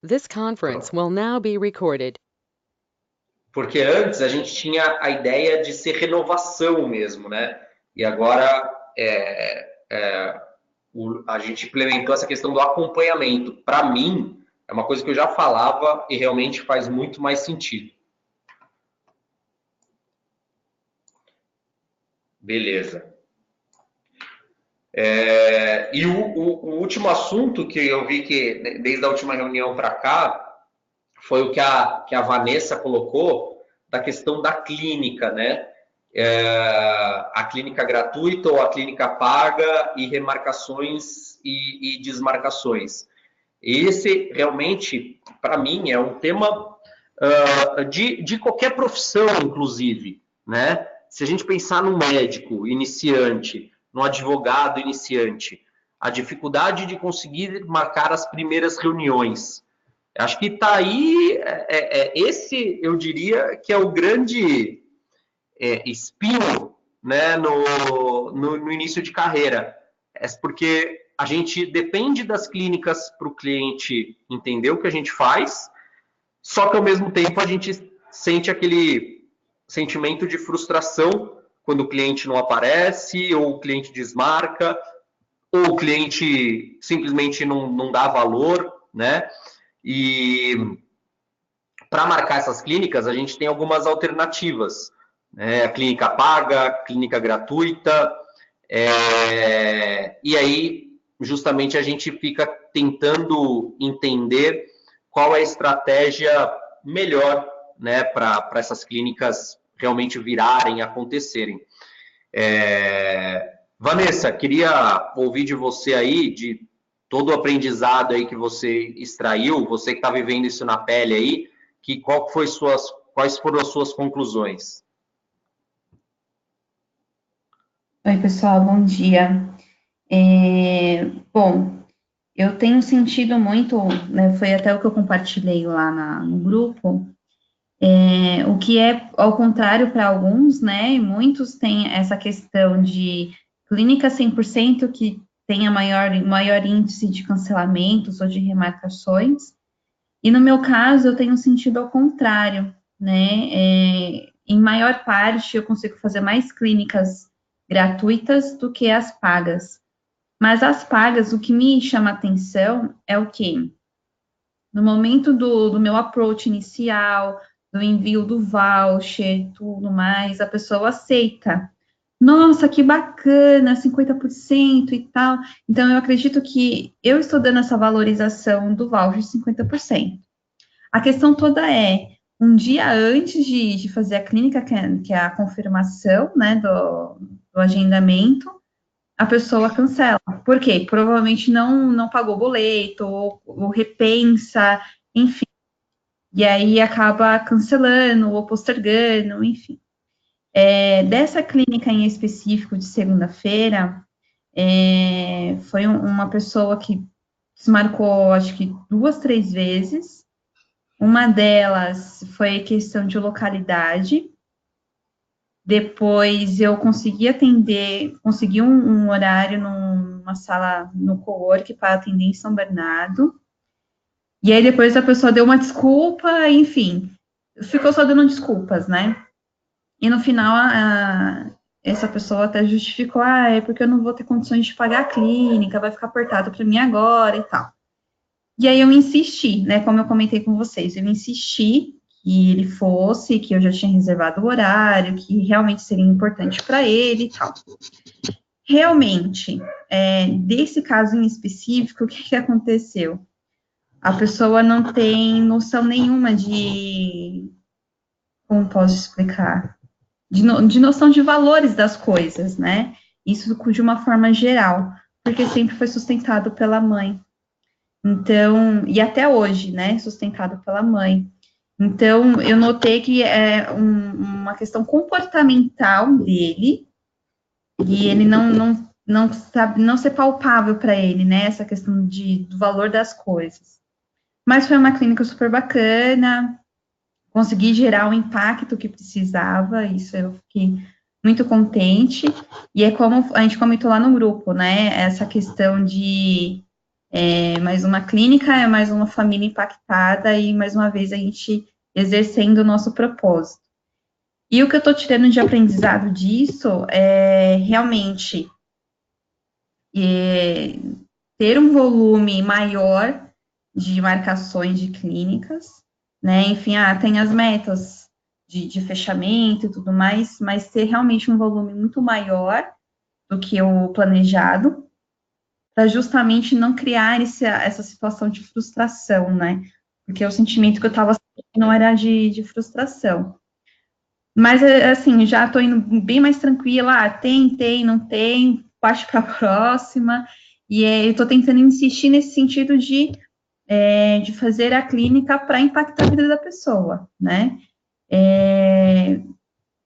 This conference will now be recorded. Porque antes a gente tinha a ideia de ser renovação mesmo, né? E agora a gente implementou essa questão do acompanhamento. Para mim, é uma coisa que eu já falava e realmente faz muito mais sentido. Beleza. E o último assunto que eu vi que, desde a última reunião para cá, foi o que a Vanessa colocou, da questão da clínica, né? A clínica gratuita ou a clínica paga e remarcações e desmarcações. Esse realmente, para mim, é um tema de qualquer profissão, inclusive, né? Se a gente pensar no médico iniciante, no advogado iniciante, a dificuldade de conseguir marcar as primeiras reuniões. Acho que está aí, esse eu diria que é o grande espinho, né, no início de carreira. É porque a gente depende das clínicas para o cliente entender o que a gente faz, só que ao mesmo tempo a gente sente aquele sentimento de frustração quando o cliente não aparece, ou o cliente desmarca, ou o cliente simplesmente não dá valor, né? E para marcar essas clínicas, a gente tem algumas alternativas, né? A clínica paga, a clínica gratuita, e aí justamente a gente fica tentando entender qual é a estratégia melhor, né, para essas clínicas realmente virarem, acontecerem. Vanessa, queria ouvir de você aí, de todo o aprendizado aí que você extraiu, você que está vivendo isso na pele aí, quais foram as suas conclusões? Oi, pessoal, bom dia. Bom, eu tenho sentido muito, né, foi até o que eu compartilhei lá no grupo, o que é ao contrário para alguns, né, e muitos têm essa questão de clínica 100% que tenha maior índice de cancelamentos ou de remarcações, e no meu caso eu tenho sentido ao contrário, né, em maior parte eu consigo fazer mais clínicas gratuitas do que as pagas. Mas as pagas, o que me chama atenção é o quê? No momento do meu approach inicial, do envio do voucher, tudo mais, a pessoa aceita. Nossa, que bacana, 50% e tal. Então, eu acredito que eu estou dando essa valorização do voucher 50%. A questão toda é, um dia antes de fazer a clínica, que é a confirmação, né, do agendamento, a pessoa cancela. Por quê? Provavelmente não pagou boleto, ou repensa, enfim. E aí acaba cancelando ou postergando, enfim. Dessa clínica em específico de segunda-feira, foi uma pessoa que desmarcou, acho que 2, 3 vezes. Uma delas foi questão de localidade. Depois eu consegui atender, consegui um horário numa sala no cowork para atender em São Bernardo. E aí depois a pessoa deu uma desculpa, enfim, ficou só dando desculpas, né? E no final essa pessoa até justificou, é porque eu não vou ter condições de pagar a clínica, vai ficar apertado para mim agora e tal. E aí eu insisti, né? Como eu comentei com vocês, eu insisti que ele fosse, que eu já tinha reservado o horário, que realmente seria importante para ele e tal. Realmente, desse caso em específico, o que aconteceu? A pessoa não tem noção nenhuma como posso explicar? De noção de valores das coisas, né? Isso de uma forma geral, porque sempre foi sustentado pela mãe. Então, e até hoje, né, sustentado pela mãe. Então, eu notei que é uma questão comportamental dele, e ele não sabe, não ser palpável para ele, né, essa questão do valor das coisas. Mas foi uma clínica super bacana, consegui gerar o impacto que precisava, isso eu fiquei muito contente, e é como a gente comentou lá no grupo, né, essa questão de É mais uma clínica, é mais uma família impactada e, mais uma vez, a gente exercendo o nosso propósito. E o que eu estou tirando de aprendizado disso é realmente ter um volume maior de marcações de clínicas, né? Enfim, tem as metas de fechamento e tudo mais, mas ter realmente um volume muito maior do que o planejado, para justamente não criar essa situação de frustração, né? Porque o sentimento que eu estava sentindo não era de frustração. Mas, assim, já estou indo bem mais tranquila. Tem, não tem, parte para a próxima. E estou tentando insistir nesse sentido de fazer a clínica para impactar a vida da pessoa, né?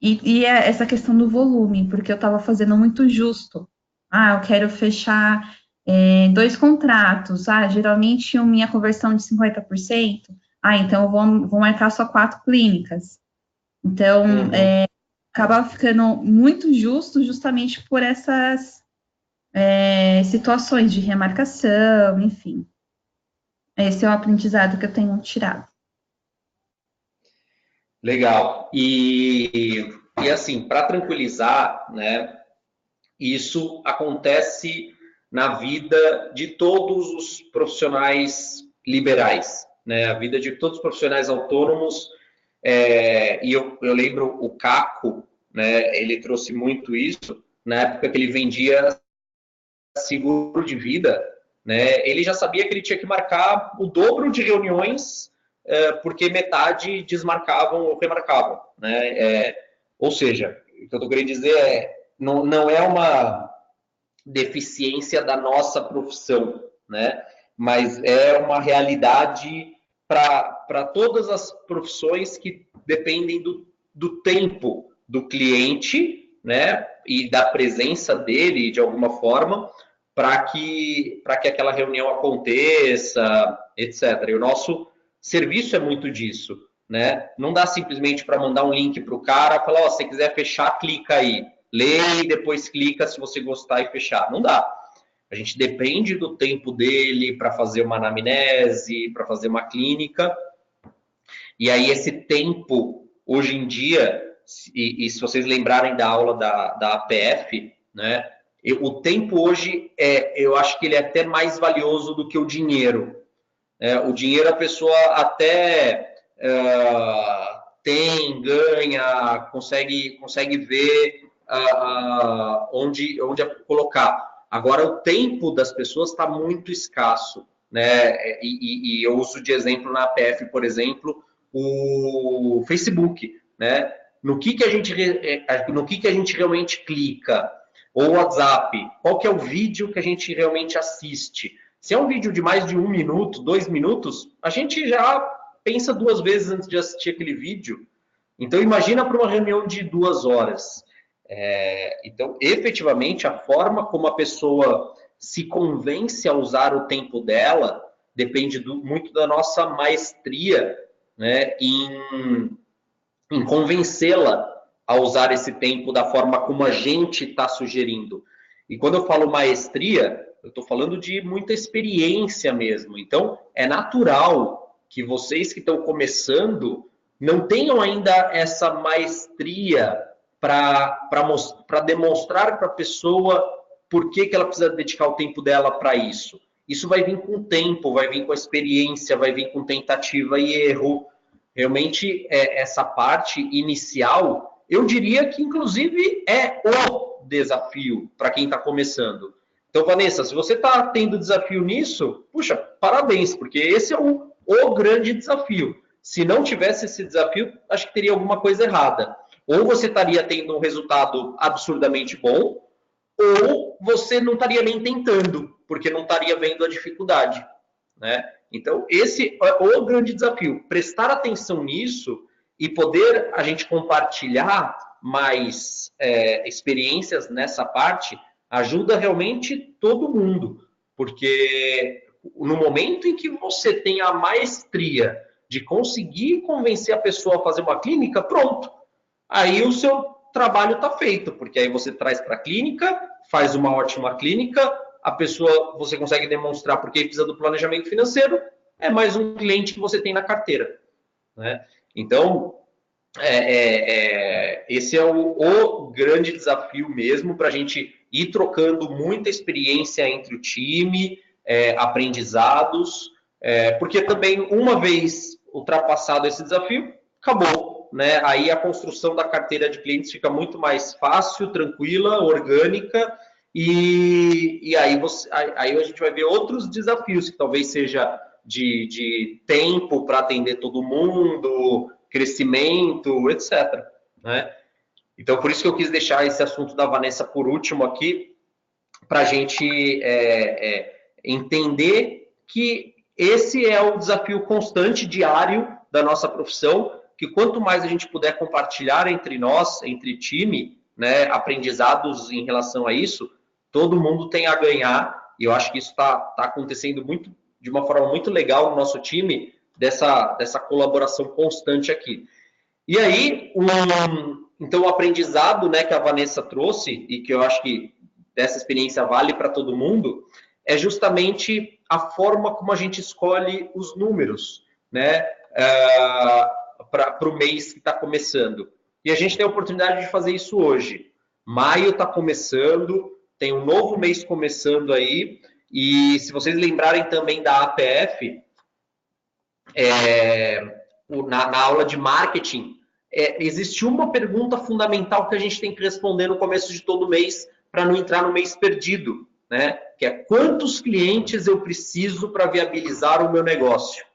E essa questão do volume, porque eu estava fazendo muito justo. Eu quero fechar 2 contratos. Geralmente minha conversão de 50%. Então eu vou marcar só 4 clínicas. Então, acaba ficando muito justo justamente por essas situações de remarcação, enfim. Esse é o aprendizado que eu tenho tirado. Legal. E assim, para tranquilizar, né, isso acontece na vida de todos os profissionais liberais, né, a vida de todos os profissionais autônomos. E eu lembro o Caco, né, ele trouxe muito isso, na época que ele vendia seguro de vida, né, ele já sabia que ele tinha que marcar o dobro de reuniões, porque metade desmarcavam ou remarcavam, né? Ou seja, o que eu estou querendo dizer não é uma deficiência da nossa profissão, né? Mas é uma realidade para todas as profissões que dependem do tempo do cliente, né? E da presença dele de alguma forma, para que aquela reunião aconteça, etc. E o nosso serviço é muito disso, né? Não dá simplesmente para mandar um link para o cara e falar, se você quiser fechar, clica aí. Lê e depois clica se você gostar e fechar. Não dá. A gente depende do tempo dele para fazer uma anamnese, para fazer uma clínica. E aí esse tempo, hoje em dia, e se vocês lembrarem da aula da APF, né? O tempo hoje, eu acho que ele é até mais valioso do que o dinheiro. O dinheiro a pessoa até tem, ganha, consegue ver onde colocar. Agora, o tempo das pessoas está muito escasso, né? E eu uso de exemplo na APF, por exemplo, o Facebook, né? No que a gente realmente clica, ou o WhatsApp, qual que é o vídeo que a gente realmente assiste. Se é um vídeo de mais de 1 minuto, 2 minutos, a gente já pensa 2 vezes antes de assistir aquele vídeo. Então, imagina para uma reunião de 2 horas. Então, efetivamente, a forma como a pessoa se convence a usar o tempo dela depende muito da nossa maestria, né, em convencê-la a usar esse tempo da forma como a gente está sugerindo. E quando eu falo maestria, eu estou falando de muita experiência mesmo. Então, é natural que vocês que estão começando não tenham ainda essa maestria para demonstrar para a pessoa por que ela precisa dedicar o tempo dela para isso. Isso vai vir com o tempo, vai vir com a experiência, vai vir com tentativa e erro. Realmente, essa parte inicial, eu diria que, inclusive, é o desafio para quem está começando. Então, Vanessa, se você está tendo desafio nisso, puxa, parabéns, porque esse é o grande desafio. Se não tivesse esse desafio, acho que teria alguma coisa errada. Ou você estaria tendo um resultado absurdamente bom, ou você não estaria nem tentando, porque não estaria vendo a dificuldade, né? Então, esse é o grande desafio, prestar atenção nisso e poder a gente compartilhar mais experiências nessa parte ajuda realmente todo mundo, porque no momento em que você tem a maestria de conseguir convencer a pessoa a fazer uma clínica, pronto, aí o seu trabalho está feito, porque aí você traz para a clínica, faz uma ótima clínica, a pessoa, você consegue demonstrar porque precisa do planejamento financeiro, é mais um cliente que você tem na carteira, né? Então, esse é o grande desafio mesmo para a gente ir trocando muita experiência entre o time, aprendizados, porque também uma vez ultrapassado esse desafio, acabou, né? Aí a construção da carteira de clientes fica muito mais fácil, tranquila, orgânica, e aí a gente vai ver outros desafios, que talvez seja de tempo para atender todo mundo, crescimento, etc. Né? Então, por isso que eu quis deixar esse assunto da Vanessa por último aqui, para a gente entender que esse é o desafio constante, diário da nossa profissão, que quanto mais a gente puder compartilhar entre nós, entre time, né, aprendizados em relação a isso, todo mundo tem a ganhar, e eu acho que isso está acontecendo de uma forma muito legal no nosso time, dessa colaboração constante aqui. E aí, então, o aprendizado, né, que a Vanessa trouxe, e que eu acho que dessa experiência vale para todo mundo, é justamente a forma como a gente escolhe os números, né, para o mês que está começando. E a gente tem a oportunidade de fazer isso hoje. Maio está começando, tem um novo mês começando aí, e se vocês lembrarem também da APF, na aula de marketing, existe uma pergunta fundamental que a gente tem que responder no começo de todo mês para não entrar no mês perdido, né? Que é quantos clientes eu preciso para viabilizar o meu negócio?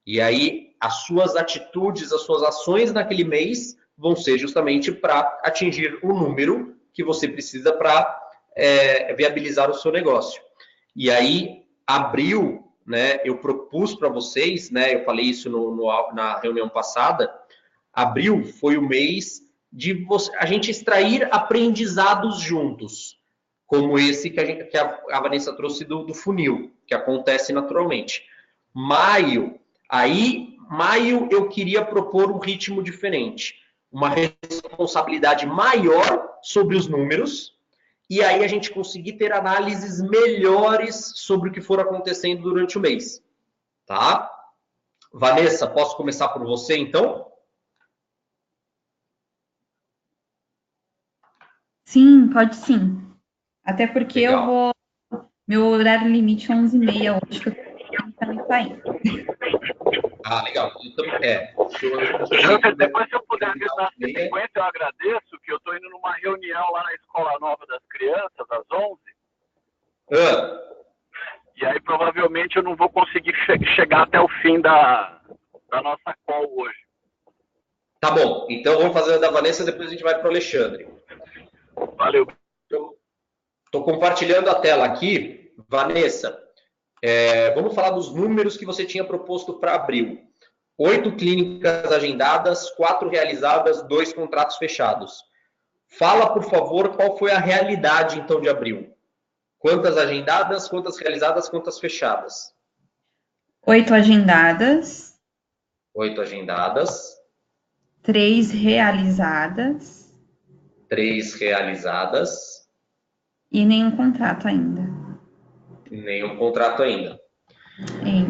E aí, as suas atitudes, as suas ações naquele mês vão ser justamente para atingir o número que você precisa para viabilizar o seu negócio. E aí, abril, né, eu propus para vocês, né, eu falei isso na reunião passada, abril foi o mês de a gente extrair aprendizados juntos, como esse que a Vanessa trouxe do funil, que acontece naturalmente. Maio eu queria propor um ritmo diferente, uma responsabilidade maior sobre os números, e aí a gente conseguir ter análises melhores sobre o que for acontecendo durante o mês. Tá? Vanessa, posso começar por você, então? Sim, pode sim. Até porque Legal. Meu horário limite é 11h30 hoje, que eu tô também saindo. Ah, legal. Depois, se eu puder vir na sequência, eu agradeço, que eu estou indo numa reunião lá na Escola Nova das Crianças, às 11h. E aí, provavelmente, eu não vou conseguir chegar até o fim da nossa call hoje. Tá bom. Então, vamos fazer a da Vanessa, depois a gente vai para o Alexandre. Valeu. Estou compartilhando a tela aqui. Vanessa, vamos falar dos números que você tinha proposto para abril. 8 clínicas agendadas, 4 realizadas, 2 contratos fechados. Fala, por favor, qual foi a realidade, então, de abril? Quantas agendadas, quantas realizadas, quantas fechadas? 8 agendadas. 8 agendadas. 3 realizadas. 3 realizadas. E nenhum contrato ainda. Nenhum contrato ainda.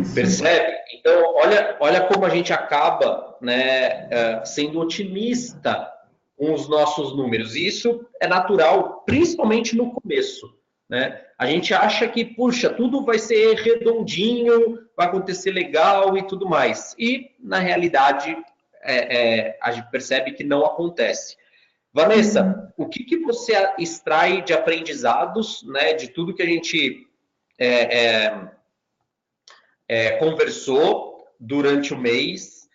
Isso. Percebe? Então, olha como a gente acaba, né, sendo otimista com os nossos números. E isso é natural, principalmente no começo. Né? A gente acha que, puxa, tudo vai ser redondinho, vai acontecer legal e tudo mais. E, na realidade, a gente percebe que não acontece. Vanessa, o que você extrai de aprendizados, né, de tudo que a gente conversou durante o mês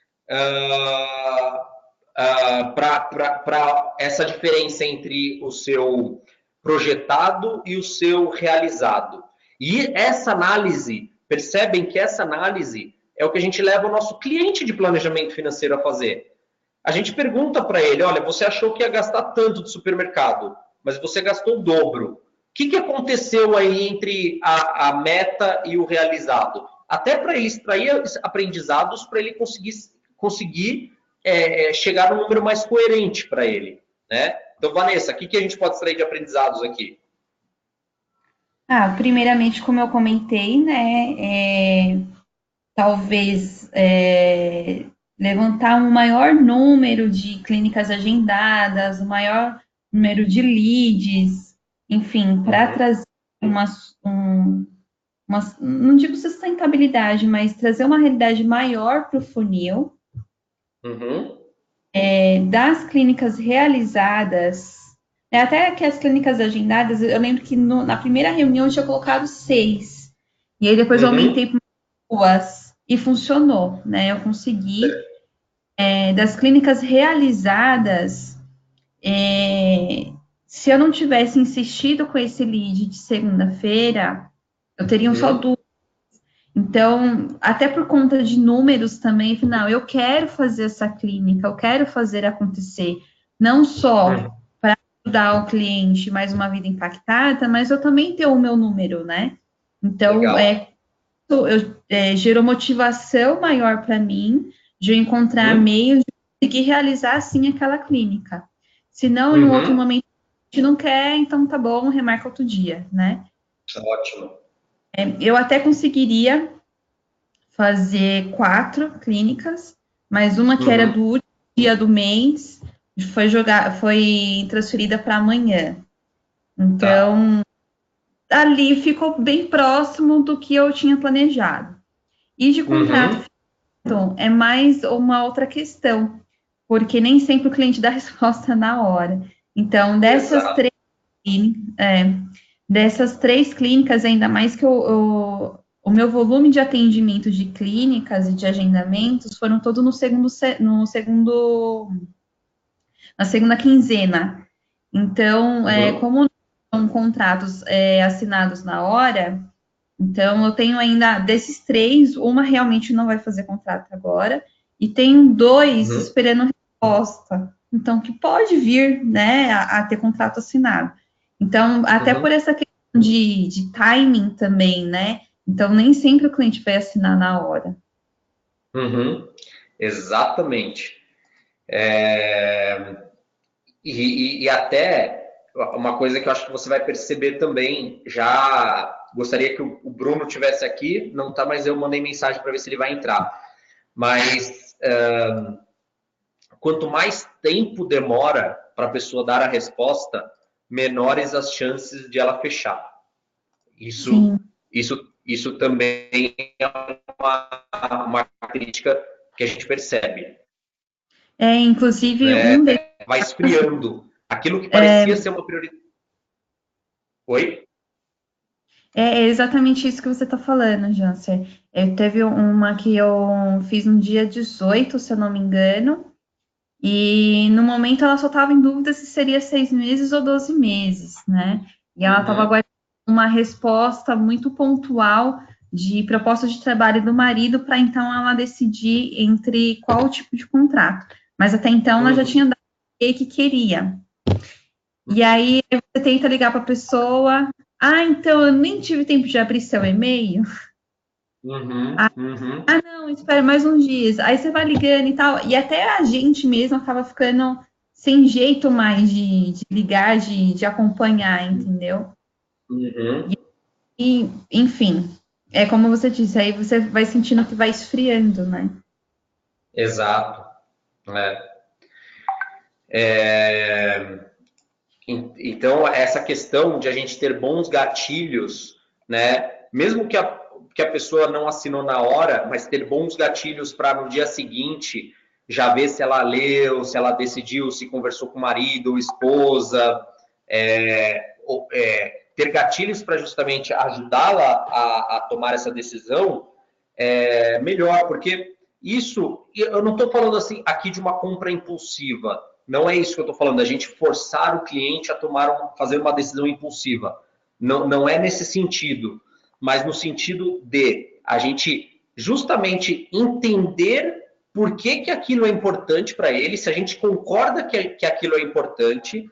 para essa diferença entre o seu projetado e o seu realizado? E essa análise, percebem que essa análise é o que a gente leva o nosso cliente de planejamento financeiro a fazer. A gente pergunta para ele, olha, você achou que ia gastar tanto de supermercado, mas você gastou o dobro. O que aconteceu aí entre a meta e o realizado? Até para ele extrair aprendizados, para ele conseguir chegar num número mais coerente para ele. Né? Então, Vanessa, o que a gente pode extrair de aprendizados aqui? Primeiramente, como eu comentei, né, talvez levantar um maior número de clínicas agendadas, um maior número de leads, enfim, para trazer uma, não digo sustentabilidade, mas trazer uma realidade maior para o funil. Das clínicas realizadas, até que as clínicas agendadas, eu lembro que na primeira reunião eu tinha colocado 6, e aí depois eu aumentei para 2, e funcionou, né? Eu consegui. Das clínicas realizadas, se eu não tivesse insistido com esse lead de segunda-feira, eu teria só 2. Então, até por conta de números também, não, eu quero fazer essa clínica, eu quero fazer acontecer, não só para ajudar o cliente mais uma vida impactada, mas eu também ter o meu número, né? Então, gerou motivação maior para mim de eu encontrar meios de conseguir realizar, sim, aquela clínica. Se não, em outro momento, a gente não quer, então tá bom, remarca outro dia, né? Ótimo. Eu até conseguiria fazer 4 clínicas, mas uma que era do último dia do mês foi transferida para amanhã. Então, ali ficou bem próximo do que eu tinha planejado. E de contrato é mais uma outra questão, porque nem sempre o cliente dá resposta na hora. Então, dessas 3 clínicas, ainda mais que o meu volume de atendimento de clínicas e de agendamentos foram todos na segunda quinzena. Então, como são contratos assinados na hora, então eu tenho ainda, desses 3, uma realmente não vai fazer contrato agora, e tenho 2 esperando resposta. Então, que pode vir, né, a ter contrato assinado. Então, até por essa questão de timing também, né? Então, nem sempre o cliente vai assinar na hora. Exatamente. E até uma coisa que eu acho que você vai perceber também, já gostaria que o Bruno tivesse aqui, não tá, mas eu mandei mensagem para ver se ele vai entrar. Mas quanto mais tempo demora para a pessoa dar a resposta, menores as chances de ela fechar. Isso também é uma crítica que a gente percebe. Inclusive, vai esfriando. Aquilo que parecia ser uma prioridade. Oi? É exatamente isso que você está falando, Janser. Teve uma que eu fiz no dia 18, se eu não me engano, e no momento ela só estava em dúvida se seria 6 meses ou 12 meses, né? E ela estava aguardando uma resposta muito pontual de proposta de trabalho do marido para então ela decidir entre qual tipo de contrato. Mas até então ela já tinha dado o que queria. E aí você tenta ligar para a pessoa, então eu nem tive tempo de abrir seu e-mail. Não, espera mais uns dias. Aí você vai ligando e tal. E até a gente mesmo acaba ficando sem jeito mais de ligar, de acompanhar, entendeu? E, enfim, é como você disse, aí você vai sentindo que vai esfriando, né? Exato. Então, essa questão de a gente ter bons gatilhos, né? Mesmo que a pessoa não assinou na hora, mas ter bons gatilhos para no dia seguinte já ver se ela leu, se ela decidiu, se conversou com o marido ou esposa, ter gatilhos para justamente ajudá-la a tomar essa decisão é melhor, porque isso, eu não estou falando assim aqui de uma compra impulsiva, não é isso que eu estou falando, a gente forçar o cliente a fazer uma decisão impulsiva. Não é nesse sentido, mas no sentido de a gente justamente entender por que aquilo é importante para ele, se a gente concorda que aquilo é importante.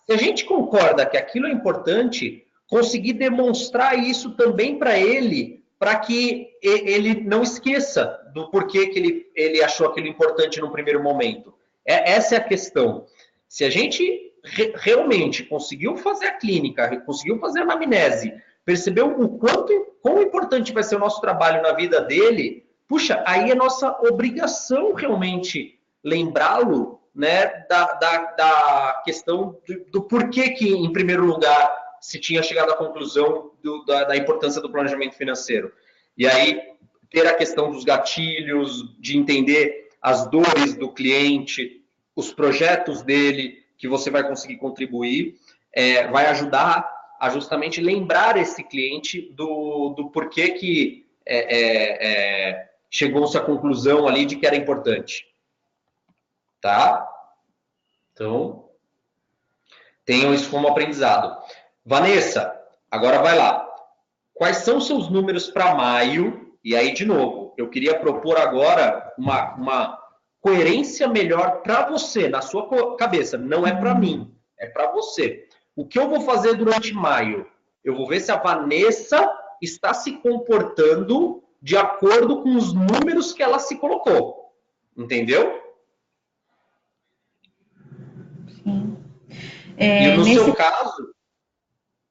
Se a gente concorda que aquilo é importante, conseguir demonstrar isso também para ele, para que ele não esqueça do porquê que ele achou aquilo importante no primeiro momento. Essa é a questão. Se a gente realmente conseguiu fazer a clínica, conseguiu fazer a anamnese, percebeu o quão importante vai ser o nosso trabalho na vida dele, puxa, aí é nossa obrigação realmente lembrá-lo, né, da questão do porquê que, em primeiro lugar, se tinha chegado à conclusão da importância do planejamento financeiro. E aí, ter a questão dos gatilhos, de entender as dores do cliente, os projetos dele, que você vai conseguir contribuir, vai ajudar a justamente lembrar esse cliente do porquê que chegou-se à conclusão ali de que era importante. Tá? Então, tenham isso como aprendizado. Vanessa, agora vai lá. Quais são seus números para maio? E aí, de novo, eu queria propor agora uma coerência melhor para você, na sua cabeça. Não é para mim, é para você. O que eu vou fazer durante maio? Eu vou ver se a Vanessa está se comportando de acordo com os números que ela se colocou. Entendeu? Sim. E no seu caso,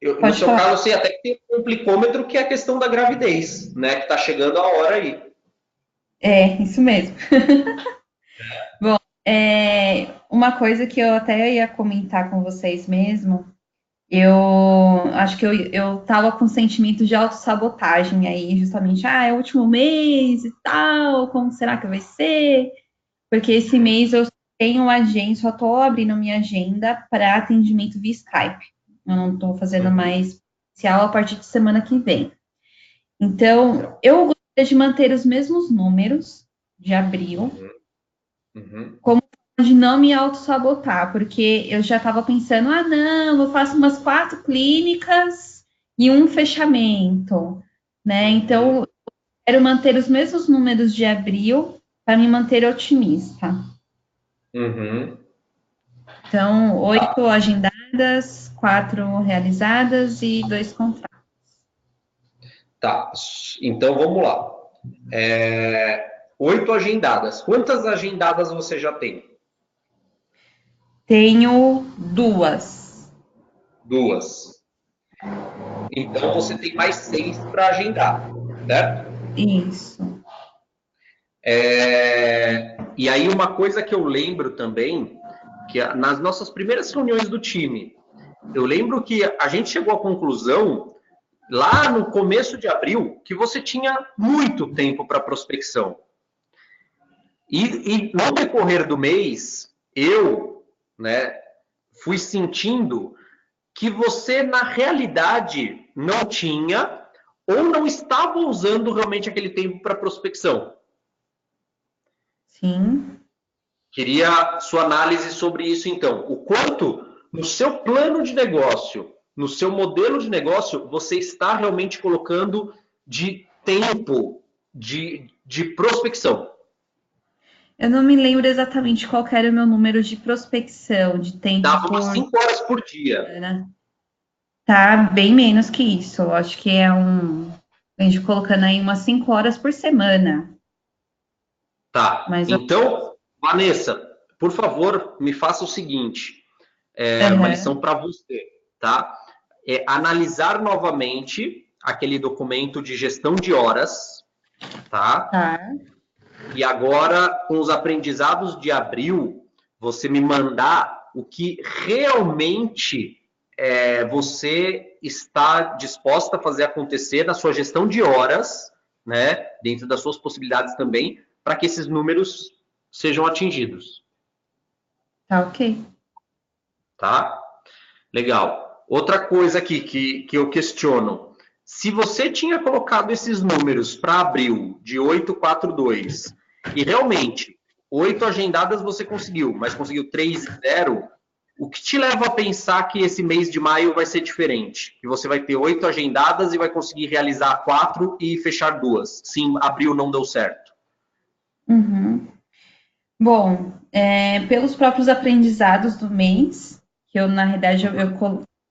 eu sei até que tem um complicômetro que é a questão da gravidez, né? Que está chegando a hora aí. Isso mesmo. Bom, uma coisa que eu até ia comentar com vocês mesmo, eu acho que eu tava com sentimento de autossabotagem aí, justamente, é o último mês e tal, como será que vai ser? Porque esse mês eu tenho agenda, só tô abrindo minha agenda para atendimento via Skype. Eu não tô fazendo mais presencial a partir de semana que vem. Então, eu gostaria de manter os mesmos números de abril, como de não me autossabotar, porque eu já estava pensando, não, eu faço umas 4 clínicas e um fechamento, né? Então, eu quero manter os mesmos números de abril para me manter otimista. Então, 8 agendadas, 4 realizadas e 2 contratos. Tá, então vamos lá. 8 agendadas. Quantas agendadas você já tem? Tenho 2. 2. Então você tem mais 6 para agendar, certo? Isso. E aí uma coisa que eu lembro também, que nas nossas primeiras reuniões do time, eu lembro que a gente chegou à conclusão, lá no começo de abril, que você tinha muito tempo para prospecção. E no decorrer do mês, eu, né, fui sentindo que você, na realidade, não tinha ou não estava usando realmente aquele tempo para prospecção. Sim. Queria sua análise sobre isso, então. O quanto, no seu plano de negócio, no seu modelo de negócio, você está realmente colocando de tempo de prospecção. Eu não me lembro exatamente qual era o meu número de prospecção, de tempo. Dava umas 5 horas por dia. Tá bem menos que isso. Eu acho que a gente colocando aí umas 5 horas por semana. Tá. Então, Vanessa, por favor, me faça o seguinte. Uma lição para você, tá? Analisar novamente aquele documento de gestão de horas, tá? E agora, com os aprendizados de abril, você me mandar o que realmente você está disposta a fazer acontecer na sua gestão de horas, né? Dentro das suas possibilidades também, para que esses números sejam atingidos. Tá, ok. Tá? Legal. Outra coisa aqui que eu questiono. Se você tinha colocado esses números para abril de 842 e realmente 8 agendadas você conseguiu, mas conseguiu 3 e 0, o que te leva a pensar que esse mês de maio vai ser diferente? Que você vai ter 8 agendadas e vai conseguir realizar 4 e fechar 2? Sim, abril não deu certo. Bom, pelos próprios aprendizados do mês, que eu, na realidade, eu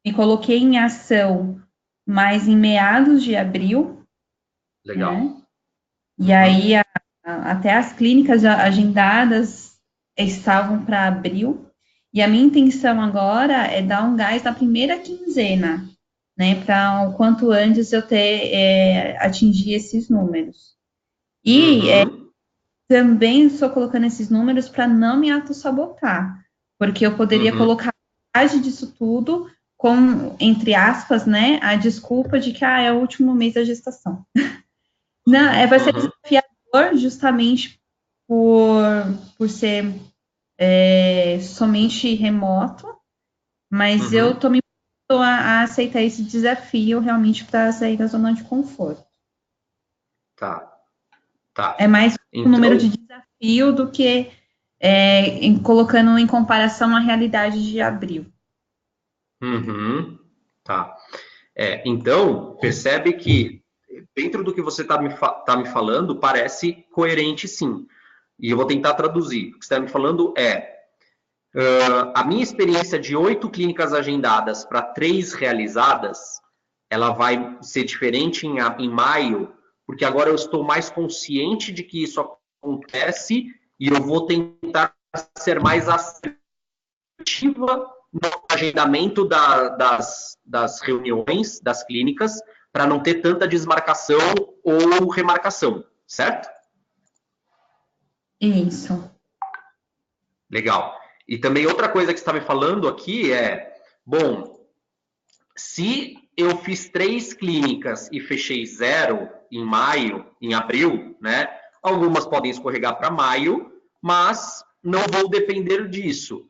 me coloquei em ação mais em meados de abril. Legal. Né? E aí, até as clínicas agendadas estavam para abril. E a minha intenção agora é dar um gás na primeira quinzena né, para o quanto antes eu atingir esses números. E também estou colocando esses números para não me autossabotar, porque eu poderia colocar metade disso tudo com, entre aspas, né, a desculpa de que é o último mês da gestação. Não, vai ser desafiador justamente por ser somente remoto, mas eu estou me a aceitar esse desafio realmente para sair da zona de conforto. Tá. É mais um número de desafio do que colocando em comparação à realidade de abril. Tá. Então, percebe que dentro do que você está me falando, parece coerente, sim. E eu vou tentar traduzir. O que você está me falando a minha experiência de 8 clínicas agendadas para 3 realizadas, ela vai ser diferente em maio, porque agora eu estou mais consciente de que isso acontece e eu vou tentar ser mais assertiva no agendamento das reuniões, das clínicas, para não ter tanta desmarcação ou remarcação, certo? Isso. Legal. E também outra coisa que você está me falando aqui bom, se eu fiz 3 clínicas e fechei 0 em abril, né? Algumas podem escorregar para maio, mas não vou depender disso.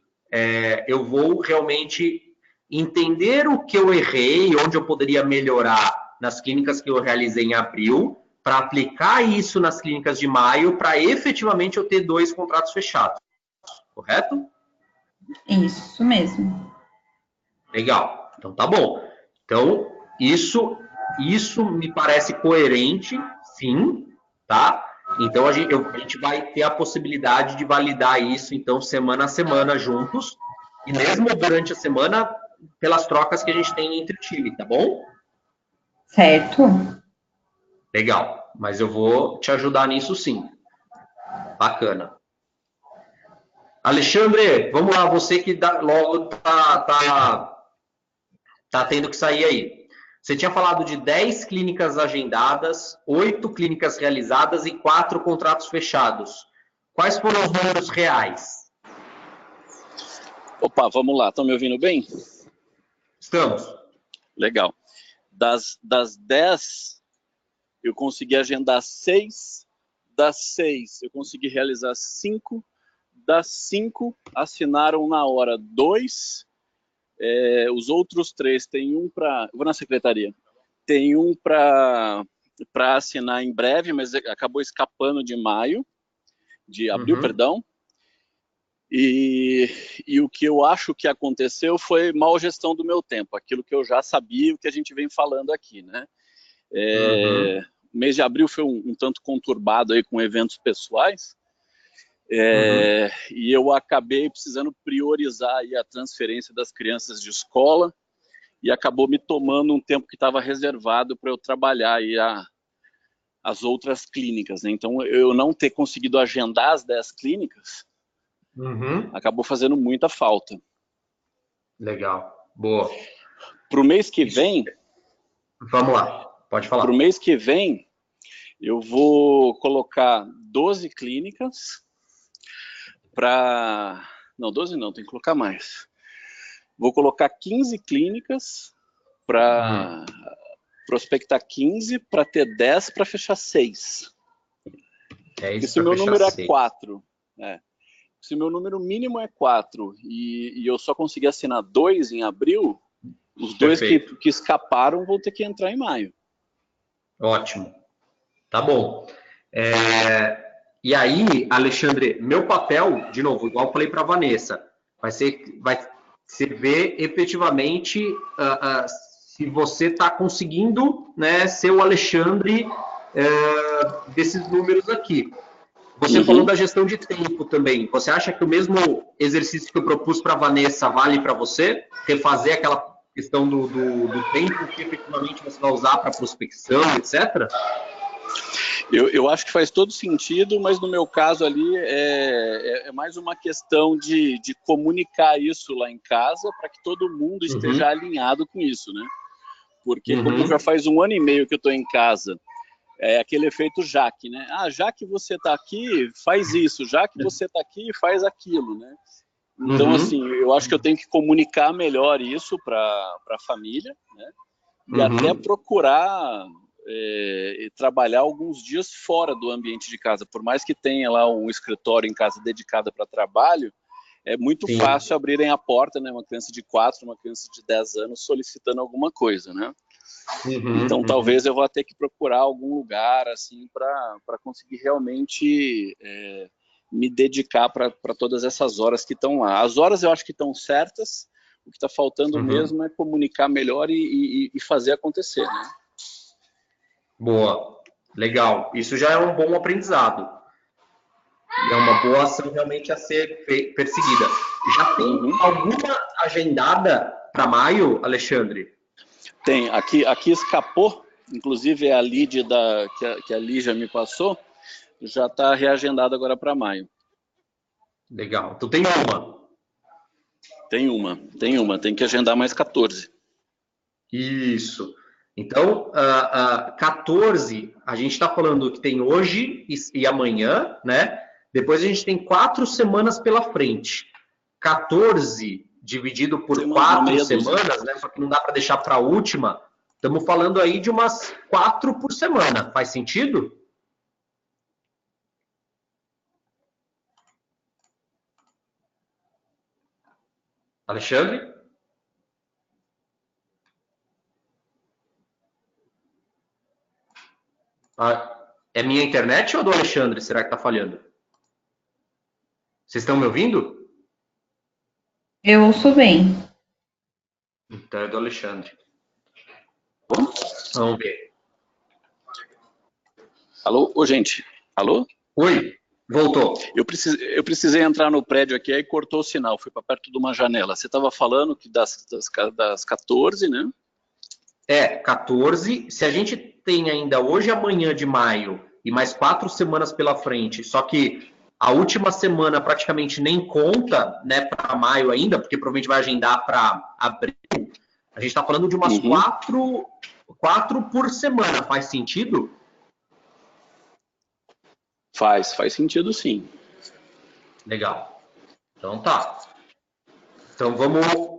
Eu vou realmente entender o que eu errei, onde eu poderia melhorar nas clínicas que eu realizei em abril, para aplicar isso nas clínicas de maio, para efetivamente eu ter 2 contratos fechados. Correto? Isso mesmo. Legal. Então tá bom. Então, isso me parece coerente, sim, tá? Então a gente vai ter a possibilidade de validar isso, então, semana a semana juntos, e mesmo durante a semana, pelas trocas que a gente tem entre o time, tá bom? Certo. Legal. Mas eu vou te ajudar nisso, sim. Bacana. Alexandre, vamos lá, você que logo tá tendo que sair aí. Você tinha falado de 10 clínicas agendadas, 8 clínicas realizadas e 4 contratos fechados. Quais foram os números reais? Opa, vamos lá. Estão me ouvindo bem? Estamos. Legal. Das 10, eu consegui agendar 6. Das 6, eu consegui realizar 5. Das 5, assinaram na hora 2. Os outros 3, tem um para... Vou na secretaria. Tem um para assinar em breve, mas acabou escapando de abril, perdão. E o que eu acho que aconteceu foi mal gestão do meu tempo, aquilo que eu já sabia, o que a gente vem falando aqui, né? O mês de abril foi um tanto conturbado aí com eventos pessoais, e eu acabei precisando priorizar aí a transferência das crianças de escola, e acabou me tomando um tempo que estava reservado para eu trabalhar aí as outras clínicas, né? Então, eu não ter conseguido agendar as 10 clínicas, acabou fazendo muita falta. Legal, boa. Para o mês que vem... Vamos lá, pode falar. Para o mês que vem, eu vou colocar 12 clínicas para... Não, 12 não, tem que colocar mais. Vou colocar 15 clínicas para prospectar 15, para ter 10 para fechar 6. Se o meu número é 4, se o meu número mínimo é 4 e eu só consegui assinar 2 em abril, os 2 que escaparam vão ter que entrar em maio. Ótimo. Tá bom. E aí, Alexandre, meu papel, de novo, igual eu falei para a Vanessa, vai ser ver efetivamente se você está conseguindo, né, ser o Alexandre desses números aqui. Você falou da gestão de tempo também. Você acha que o mesmo exercício que eu propus para a Vanessa vale para você? Refazer aquela questão do tempo que efetivamente você vai usar para prospecção, etc.? Eu acho que faz todo sentido, mas no meu caso ali é mais uma questão de comunicar isso lá em casa para que todo mundo esteja alinhado com isso, né? Porque como já faz 1 ano e meio que eu estou em casa, é aquele efeito Jaque, né? Ah, já que você está aqui, faz isso. Já que você está aqui, faz aquilo, né? Então, assim, eu acho que eu tenho que comunicar melhor isso para a família, né? E até procurar trabalhar alguns dias fora do ambiente de casa. Por mais que tenha lá um escritório em casa dedicado para trabalho, é muito fácil abrirem a porta, né? Uma criança de 4, uma criança de 10 anos solicitando alguma coisa, né? Então, talvez eu vá ter que procurar algum lugar, assim, para conseguir realmente me dedicar para todas essas horas que estão lá. As horas eu acho que estão certas, o que está faltando mesmo é comunicar melhor e fazer acontecer, né? Boa, legal. Isso já é um bom aprendizado. É uma boa ação realmente a ser perseguida. Já tem alguma agendada para maio, Alexandre? Tem. Aqui escapou, inclusive é a lead que a Lígia me passou, já está reagendada agora para maio. Legal. Tu tem uma? Tem uma. Tem que agendar mais 14. Isso. Então, 14, a gente está falando que tem hoje e amanhã, né? Depois a gente tem 4 semanas pela frente. 14 dividido por 4 semanas, né? Só que não dá para deixar para a última. Estamos falando aí de umas 4 por semana. Faz sentido? Alexandre? É minha internet ou a do Alexandre? Será que está falhando? Vocês estão me ouvindo? Eu ouço bem. Então é do Alexandre. Vamos ver. Alô? Ô, gente. Alô? Oi, voltou. Eu precisei entrar no prédio aqui, aí cortou o sinal, fui para perto de uma janela. Você estava falando que das 14, né? 14. Se a gente tem ainda hoje e amanhã de maio e mais 4 semanas pela frente, só que a última semana praticamente nem conta, né, para maio ainda, porque provavelmente vai agendar para abril. A gente está falando de umas 4 por semana. Faz sentido? Faz sentido, sim. Legal. Então tá. Então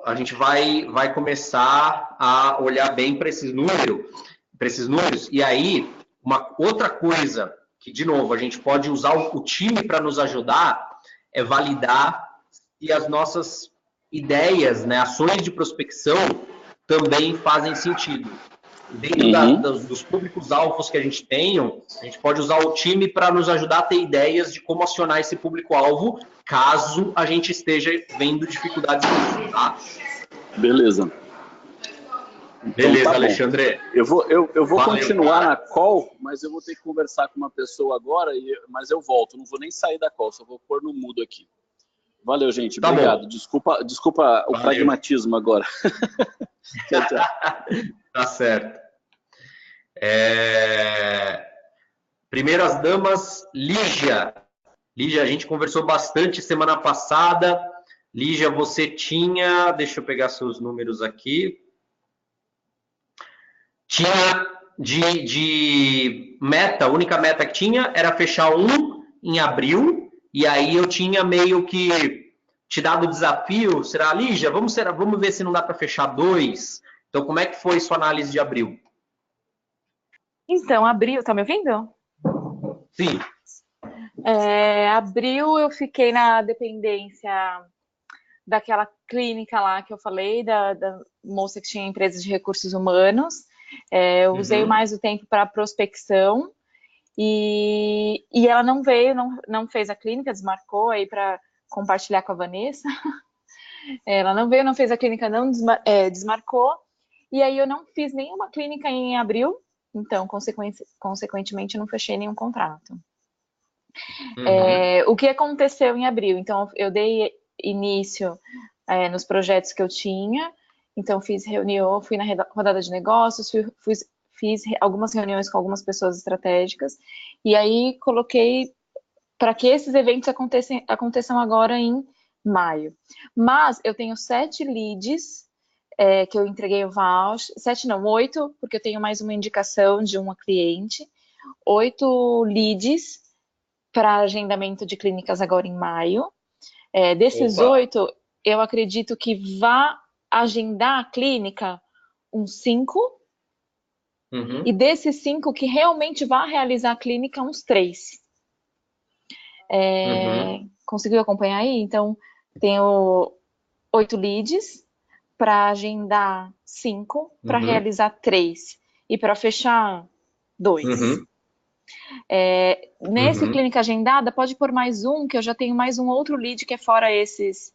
a gente vai começar a olhar bem para esses números. E aí, uma outra coisa que, de novo, a gente pode usar o time para nos ajudar é validar se as nossas ideias, né, ações de prospecção também fazem sentido. Dentro dos públicos-alvos que a gente tem, a gente pode usar o time para nos ajudar a ter ideias de como acionar esse público-alvo, caso a gente esteja vendo dificuldades nisso, tá? Beleza. Beleza, então, tá, Alexandre. Eu vou continuar na call, mas eu vou ter que conversar com uma pessoa agora, mas eu volto. Não vou nem sair da call, só vou pôr no mudo aqui. Valeu, gente. Tá obrigado. Bom. Desculpa o pragmatismo agora. Tchau, tchau. Tá certo. Primeiras damas, Lígia. Lígia, a gente conversou bastante semana passada. Lígia, você tinha... Deixa eu pegar seus números aqui. Tinha de meta, a única meta que tinha era fechar um em abril. E aí eu tinha meio que te dado o desafio. Será, Lígia? Vamos ver se não dá para fechar 2. Então, como é que foi sua análise de abril? Então, abril, tá me ouvindo? Sim. Abril eu fiquei na dependência daquela clínica lá que eu falei, da moça que tinha empresa de recursos humanos. Eu usei mais o tempo para prospecção e ela não veio, não fez a clínica, desmarcou aí para compartilhar com a Vanessa. Ela não veio, não fez a clínica, não desmarcou. E aí eu não fiz nenhuma clínica em abril, então, consequentemente, eu não fechei nenhum contrato. O que aconteceu em abril? Então, eu dei início nos projetos que eu tinha, então fiz reunião, fui na rodada de negócios, fiz algumas reuniões com algumas pessoas estratégicas, e aí coloquei para que esses eventos aconteçam agora em maio. Mas eu tenho 7 leads que eu entreguei o voucher, 7 não, 8, porque eu tenho mais uma indicação de uma cliente, 8 leads para agendamento de clínicas agora em maio. Desses Opa. 8, eu acredito que vá agendar a clínica uns 5, Uhum. e desses 5 que realmente vá realizar a clínica, uns 3. Conseguiu acompanhar aí? Então, tenho 8 leads para agendar 5, para realizar 3 e para fechar 2. Uhum. Nesse Uhum. clínica agendada, pode pôr mais um, que eu já tenho mais um outro lead que é fora esses.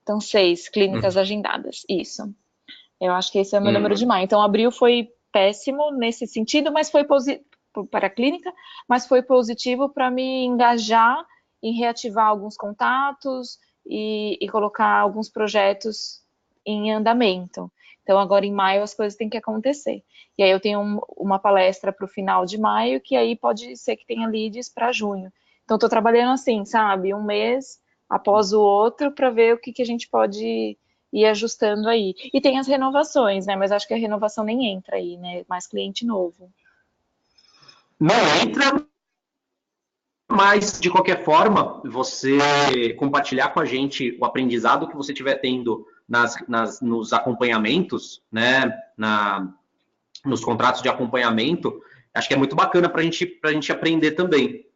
Então, 6 clínicas agendadas. Isso. Eu acho que esse é o meu número de maio. Então, abril foi péssimo nesse sentido, mas foi positivo para a clínica, mas foi positivo para me engajar em reativar alguns contatos e colocar alguns projetos em andamento. Então, agora em maio as coisas têm que acontecer. E aí eu tenho uma palestra para o final de maio, que aí pode ser que tenha leads para junho. Então, estou trabalhando assim, sabe? Um mês após o outro para ver o que a gente pode ir ajustando aí. E tem as renovações, né? Mas acho que a renovação nem entra aí, né? Mais cliente novo. Não entra, mas de qualquer forma, você compartilhar com a gente o aprendizado que você estiver tendo nos acompanhamentos, né? Nos contratos de acompanhamento, acho que é muito bacana para a gente aprender também.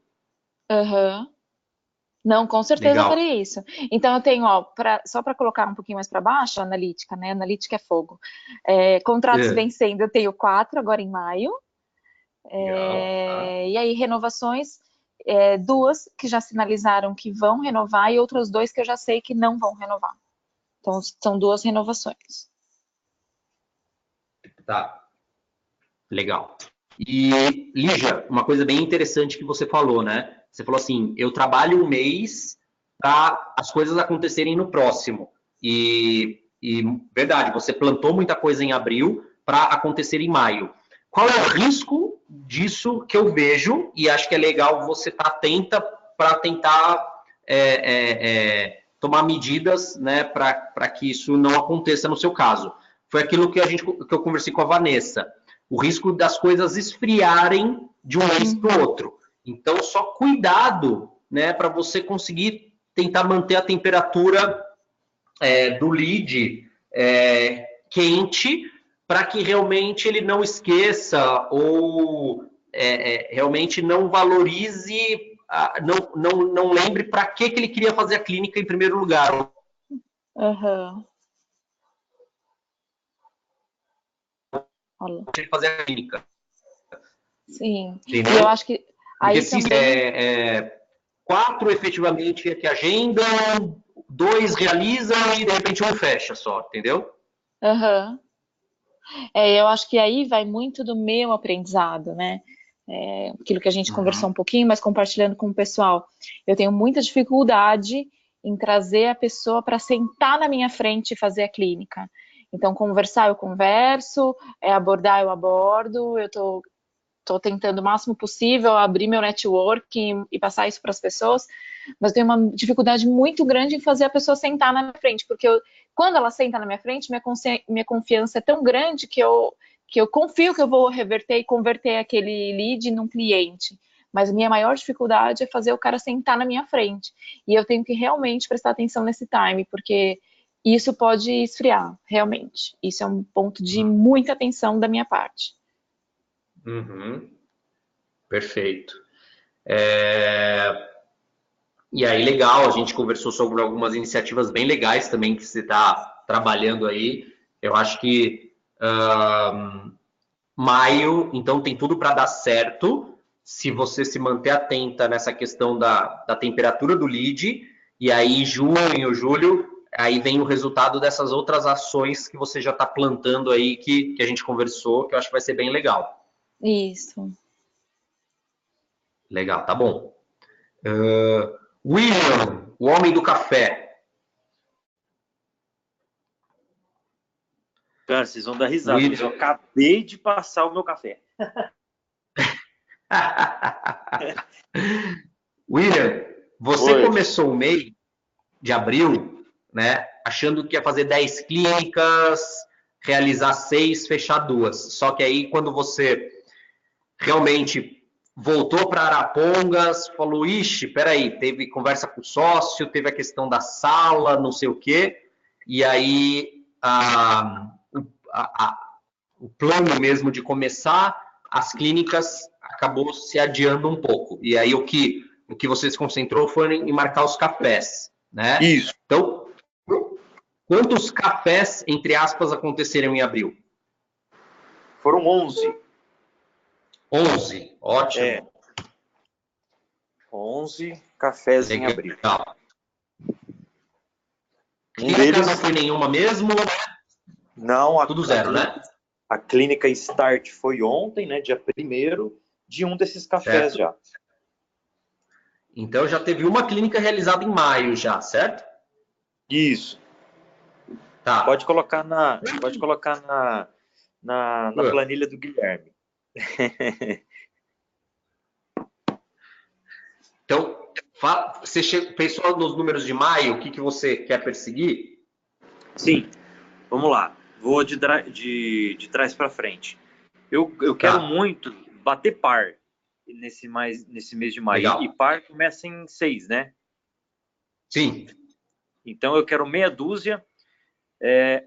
Não, com certeza eu Legal. farei isso. Então eu tenho, ó, só para colocar um pouquinho mais para baixo, a analítica, né? Analítica é fogo. Contratos vencendo, eu tenho 4 agora em maio. E aí, renovações, 2 que já sinalizaram que vão renovar e outros 2 que eu já sei que não vão renovar. Então, são 2 renovações. Tá. Legal. E, Lígia, uma coisa bem interessante que você falou, né? Você falou assim, eu trabalho um mês para as coisas acontecerem no próximo. E verdade, você plantou muita coisa em abril para acontecer em maio. Qual é o risco disso que eu vejo? E acho que é legal você estar atenta para tentar tomar medidas, né, para que isso não aconteça no seu caso. Foi aquilo que eu conversei com a Vanessa. O risco das coisas esfriarem de um mês para o outro. Então, só cuidado, né, para você conseguir tentar manter a temperatura do lead quente, para que realmente ele não esqueça ou realmente não valorize, não lembre para que ele queria fazer a clínica em primeiro lugar. Fazer a clínica. Sim. Entendeu? E eu acho que aí porque se também... 4 efetivamente que agendam, 2 realizam e de repente 1 fecha só, entendeu? Eu acho que aí vai muito do meu aprendizado, né? Aquilo que a gente conversou um pouquinho, mas compartilhando com o pessoal. Eu tenho muita dificuldade em trazer a pessoa para sentar na minha frente e fazer a clínica. Então, conversar, eu converso, abordar, eu abordo, eu estou tentando o máximo possível abrir meu network e passar isso para as pessoas, mas eu tenho uma dificuldade muito grande em fazer a pessoa sentar na minha frente, porque quando ela senta na minha frente, minha confiança é tão grande que eu confio que eu vou reverter e converter aquele lead num cliente. Mas a minha maior dificuldade é fazer o cara sentar na minha frente. E eu tenho que realmente prestar atenção nesse time, porque isso pode esfriar, realmente. Isso é um ponto de muita atenção da minha parte. Perfeito. E aí, legal, a gente conversou sobre algumas iniciativas bem legais também que você está trabalhando aí. Eu acho que maio, então, tem tudo para dar certo, se você se manter atenta nessa questão da temperatura do lead, e aí junho, julho, aí vem o resultado dessas outras ações que você já está plantando aí, que a gente conversou, que eu acho que vai ser bem legal. Isso. Legal, tá bom. William, o homem do café. Cara, vocês vão dar risada, mas eu acabei de passar o meu café. William, você começou o mês de abril né? Achando que ia fazer 10 clínicas, realizar 6, fechar 2. Só que aí, quando você realmente voltou para Arapongas, falou, ixi, peraí, teve conversa com o sócio, teve a questão da sala, não sei o quê, e aí o plano mesmo de começar as clínicas acabou se adiando um pouco. E aí o que você se concentrou foi em marcar os cafés, né? Isso. Então, quantos cafés, entre aspas, aconteceram em abril? Foram 11. 11, ótimo. É. 11 cafés em abril. Clínica não foi nenhuma mesmo? Não, tudo zero, né? A clínica Start foi ontem, né, dia 1º, de um desses cafés certo. já. Então já teve uma clínica realizada em maio já, certo? Isso. Tá. Pode colocar na planilha do Guilherme. Então, você pensou nos números de maio? O que você quer perseguir? Sim. Vamos lá. Vou de trás para frente. Eu quero muito bater par nesse mês de maio. Legal. E par começa em 6, né? Sim. Então eu quero meia dúzia,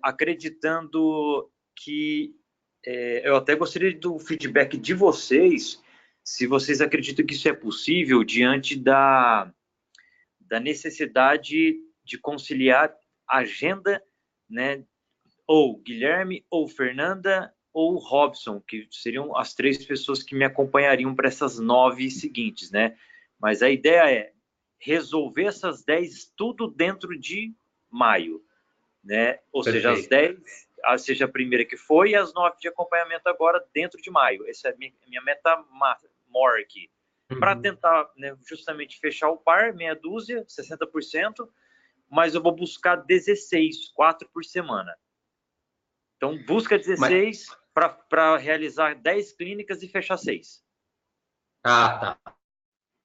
acreditando que eu até gostaria do feedback de vocês, se vocês acreditam que isso é possível diante da necessidade de conciliar agenda, né? Ou Guilherme, ou Fernanda, ou Robson, que seriam as 3 pessoas que me acompanhariam para essas 9 seguintes, né? Mas a ideia é resolver essas 10 tudo dentro de maio, né? Ou seja, as 10, seja a primeira que foi, e as 9 de acompanhamento agora dentro de maio. Essa é a minha meta maior aqui. Para tentar, né, justamente fechar o par, meia dúzia, 60%, mas eu vou buscar 16, 4 por semana. Então, busca 16 para realizar 10 clínicas e fechar 6. Ah,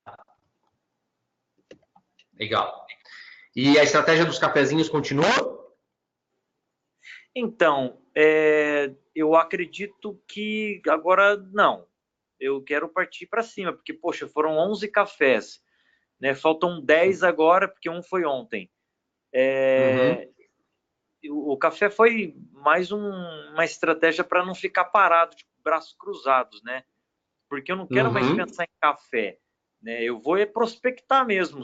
tá. Legal. E a estratégia dos cafezinhos continua? Então, eu acredito que agora não. Eu quero partir para cima, porque, poxa, foram 11 cafés, né? Faltam 10 agora, porque um foi ontem. O café foi mais uma estratégia para não ficar parado, de braços cruzados, né? Porque eu não quero mais pensar em café, né? Eu vou prospectar mesmo,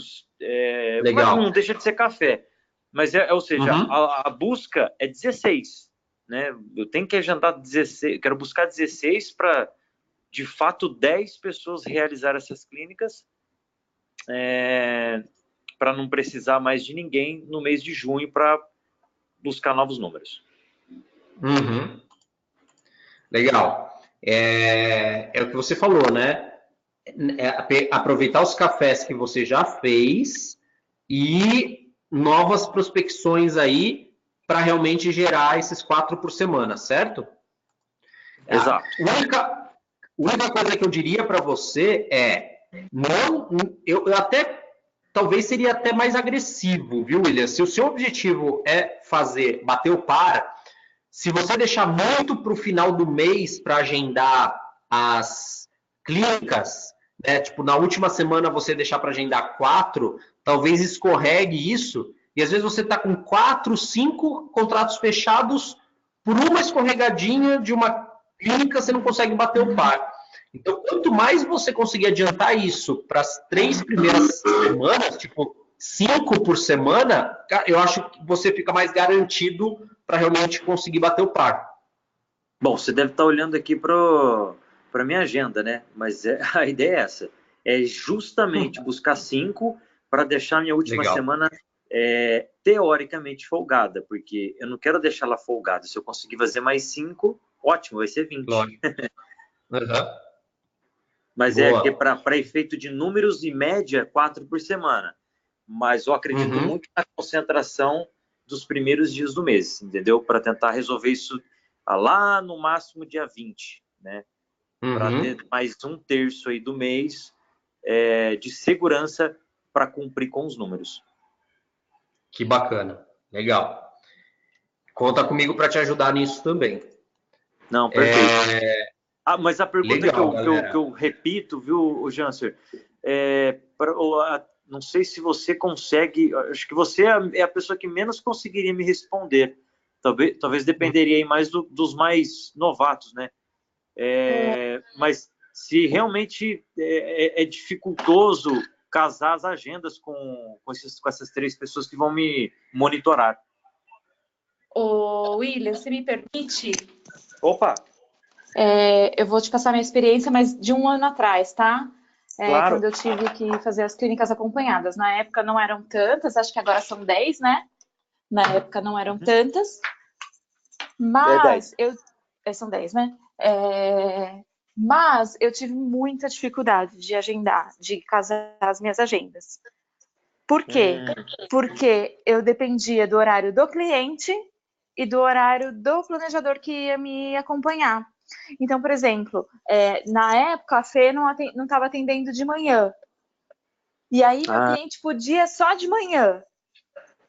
mas não deixa de ser café. Mas, ou seja, a busca é 16, né? Eu tenho que agendar 16, quero buscar 16 para, de fato, 10 pessoas realizar essas clínicas, para não precisar mais de ninguém no mês de junho para buscar novos números. Legal. É o que você falou, né? Aproveitar os cafés que você já fez e novas prospecções aí para realmente gerar esses 4 por semana, certo? Exato. A única coisa que eu diria para você é, eu até talvez seria até mais agressivo, viu, William? Se o seu objetivo é bater o par, se você deixar muito para o final do mês para agendar as clínicas, né, tipo, na última semana você deixar para agendar 4, talvez escorregue isso, e às vezes você está com 4, 5 contratos fechados, por uma escorregadinha de uma clínica você não consegue bater o par. Então, quanto mais você conseguir adiantar isso para as 3 primeiras semanas, tipo 5 por semana, eu acho que você fica mais garantido para realmente conseguir bater o par. Bom, você deve estar olhando aqui para a minha agenda, né? Mas a ideia é essa. É justamente buscar 5 para deixar a minha última semana teoricamente folgada, porque eu não quero deixar ela folgada. Se eu conseguir fazer mais 5, ótimo, vai ser 20. Mas boa. Que para efeito de números e média, 4 por semana. Mas eu acredito muito na concentração dos primeiros dias do mês, entendeu? Para tentar resolver isso lá no máximo dia 20, né? Para ter mais 1/3 aí do mês de segurança para cumprir com os números. Que bacana. Legal. Conta comigo para te ajudar nisso também. Não, perfeito. Mas a pergunta Legal, que eu repito, viu, Janser, não sei se você consegue, acho que você é a pessoa que menos conseguiria me responder. Talvez dependeria aí mais dos mais novatos, né? Mas se realmente é dificultoso casar as agendas com essas 3 pessoas que vão me monitorar. Ô, William, se me permite, Opa! eu vou te passar minha experiência, mas de um ano atrás, tá? Claro. Quando eu tive que fazer as clínicas acompanhadas. Na época não eram tantas, acho que agora são 10, né? Na época não eram tantas. Mas são 10, né? Mas eu tive muita dificuldade de agendar, de casar as minhas agendas. Por quê? Porque eu dependia do horário do cliente e do horário do planejador que ia me acompanhar. Então, por exemplo, na época a Fê não estava atendendo de manhã. E aí meu cliente podia só de manhã.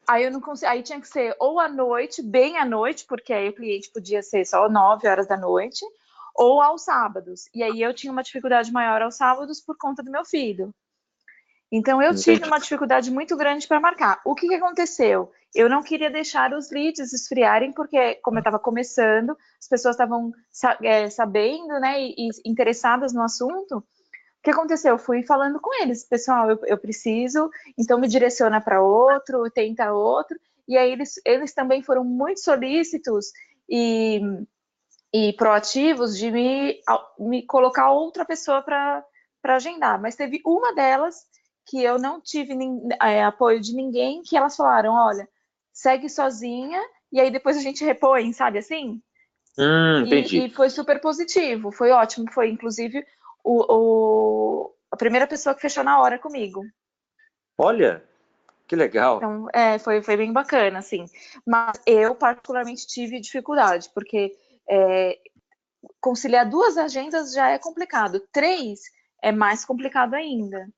Aí eu não conseguia, aí tinha que ser ou à noite, bem à noite, porque aí o cliente podia ser só 9 horas da noite, ou aos sábados. E aí eu tinha uma dificuldade maior aos sábados por conta do meu filho. Então eu tive uma dificuldade muito grande para marcar. O que aconteceu? Eu não queria deixar os leads esfriarem, porque como eu estava começando, as pessoas estavam sabendo, né, e interessadas no assunto. O que aconteceu? Eu fui falando com eles, pessoal, eu preciso, então me direciona para outro, tenta outro. E aí eles também foram muito solícitos e proativos de me colocar outra pessoa para agendar. Mas teve uma delas que eu não tive apoio de ninguém, que elas falaram, olha, segue sozinha e aí depois a gente repõe, sabe assim? Entendi. E foi super positivo, foi ótimo, foi inclusive a primeira pessoa que fechou na hora comigo. Olha, que legal. Então, foi bem bacana, assim. Mas eu particularmente tive dificuldade, porque conciliar 2 agendas já é complicado. 3 é mais complicado ainda.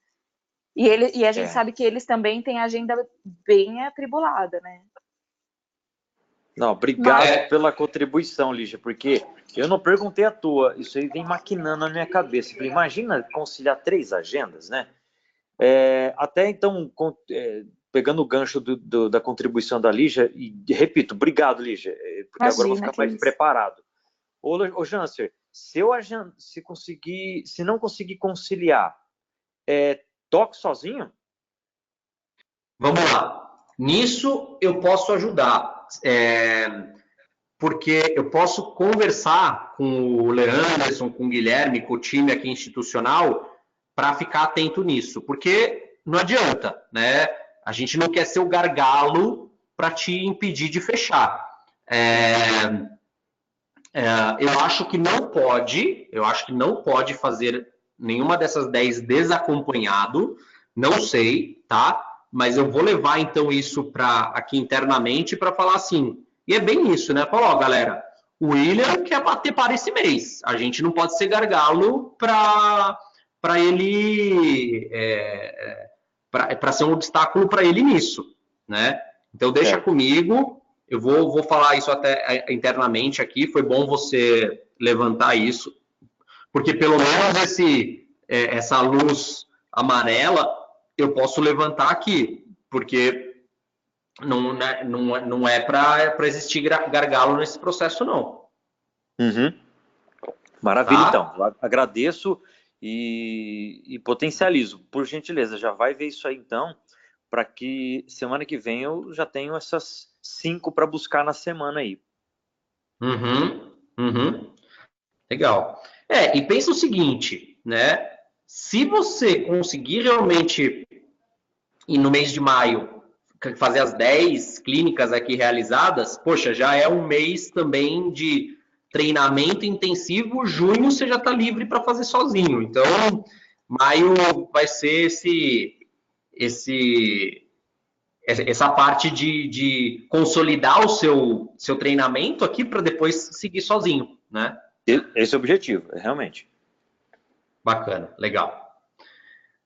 E a gente sabe que eles também têm agenda bem atribulada, né? Não, obrigado pela contribuição, Lígia, porque eu não perguntei à toa, isso aí vem maquinando na minha cabeça. Falei, imagina conciliar 3 agendas, né? Até então, pegando o gancho da contribuição da Lígia, e repito, obrigado, Lígia, porque agora eu vou ficar mais preparado. Ô Janser, se não conseguir conciliar, toque sozinho? Vamos lá. Nisso eu posso ajudar, porque eu posso conversar com o Leanderson, com o Guilherme, com o time aqui institucional, para ficar atento nisso, porque não adianta, né? A gente não quer ser o gargalo para te impedir de fechar. Eu acho que não pode fazer nenhuma dessas 10 desacompanhado, não sei, tá? Mas eu vou levar, então, isso aqui internamente para falar assim. E é bem isso, né? Falar, ó, galera, o William quer bater para esse mês. A gente não pode ser gargalo para ele... para ser um obstáculo para ele nisso, né? Então, deixa comigo. Eu vou falar isso até internamente aqui. Foi bom você levantar isso. Porque, pelo menos, essa luz amarela eu posso levantar aqui, porque não é para existir gargalo nesse processo, não. Maravilha, tá? Então. Agradeço e potencializo. Por gentileza, já vai ver isso aí, então, para que semana que vem eu já tenho essas 5 para buscar na semana aí. Legal. E pensa o seguinte, né? Se você conseguir realmente ir no mês de maio fazer as 10 clínicas aqui realizadas, poxa, já é um mês também de treinamento intensivo. Junho você já está livre para fazer sozinho. Então, maio vai ser essa parte de consolidar o seu treinamento aqui para depois seguir sozinho, né? Esse é o objetivo, realmente. Bacana, legal.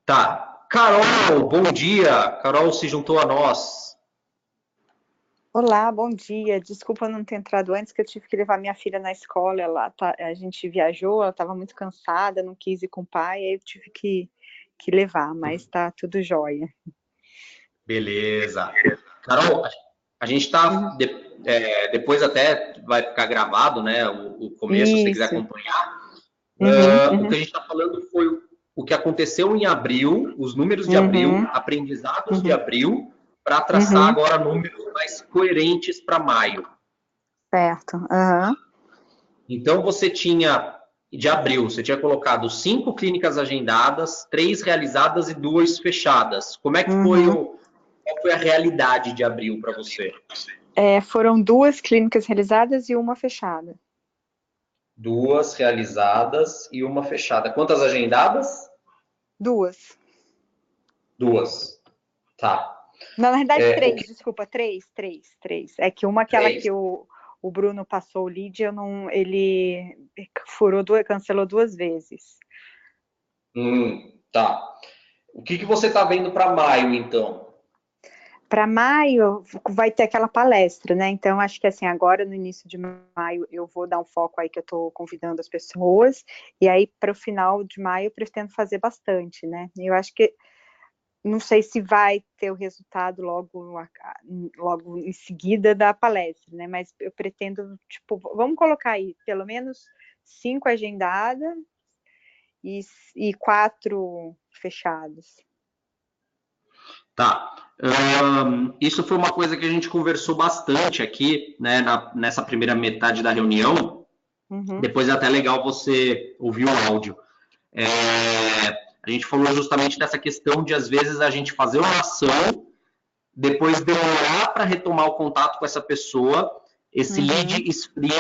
Tá. Carol, bom dia. Carol se juntou a nós. Olá, bom dia. Desculpa não ter entrado antes, que eu tive que levar minha filha na escola. A gente viajou, ela estava muito cansada, não quis ir com o pai, aí eu tive que levar, mas tá tudo jóia. Beleza. Carol, a gente está, depois até vai ficar gravado, né, o começo, se você quiser Isso. acompanhar. Uhum, O que a gente está falando foi o que aconteceu em abril, os números de abril, aprendizados de abril, para traçar agora números mais coerentes para maio. certo. Uhum. Então, você tinha, de abril, você tinha colocado 5 clínicas agendadas, 3 realizadas e 2 fechadas. Como é que foi qual foi a realidade de abril para você? Foram 2 clínicas realizadas e uma fechada. 2 realizadas e uma fechada. Quantas agendadas? 2. 2. Tá. Na verdade, 3, desculpa, 3. É que uma, aquela 3. que o Bruno passou o lead, ele cancelou 2 vezes. Tá. O que você está vendo para maio, então? Para maio vai ter aquela palestra, né? Então, acho que assim, agora no início de maio eu vou dar um foco aí que eu estou convidando as pessoas, e aí para o final de maio eu pretendo fazer bastante, né? Eu acho que não sei se vai ter o resultado logo em seguida da palestra, né? Mas eu pretendo, tipo, vamos colocar aí pelo menos 5 agendadas e 4 fechadas. Tá. Isso foi uma coisa que a gente conversou bastante aqui, né, nessa primeira metade da reunião. Depois é até legal você ouvir o áudio. A gente falou justamente dessa questão de, às vezes, a gente fazer uma ação, depois demorar para retomar o contato com essa pessoa, esse lead esfria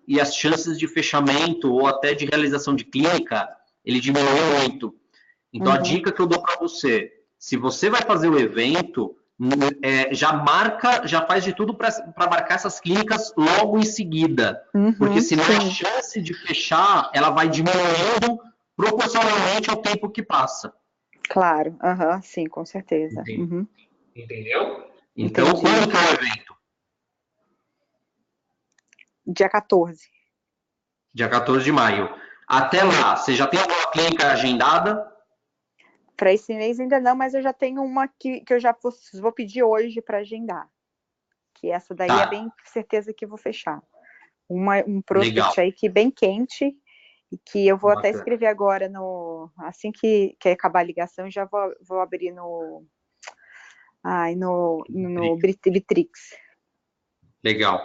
e as chances de fechamento ou até de realização de clínica, ele diminui muito. Então, a dica que eu dou para você, se você vai fazer o evento, já faz de tudo para marcar essas clínicas logo em seguida, porque senão a chance de fechar, ela vai diminuindo proporcionalmente ao tempo que passa. Claro, sim, com certeza. Entendeu? Então, quando que é o evento? Dia 14. Dia 14 de maio. Até lá, você já tem alguma clínica agendada? Para esse mês ainda não, mas eu já tenho uma que eu já vou pedir hoje para agendar. Que essa daí é bem certeza que eu vou fechar. Um prospect aí que bem quente, e que eu vou até escrever agora assim que acabar a ligação, já vou abrir no Bitrix. Legal.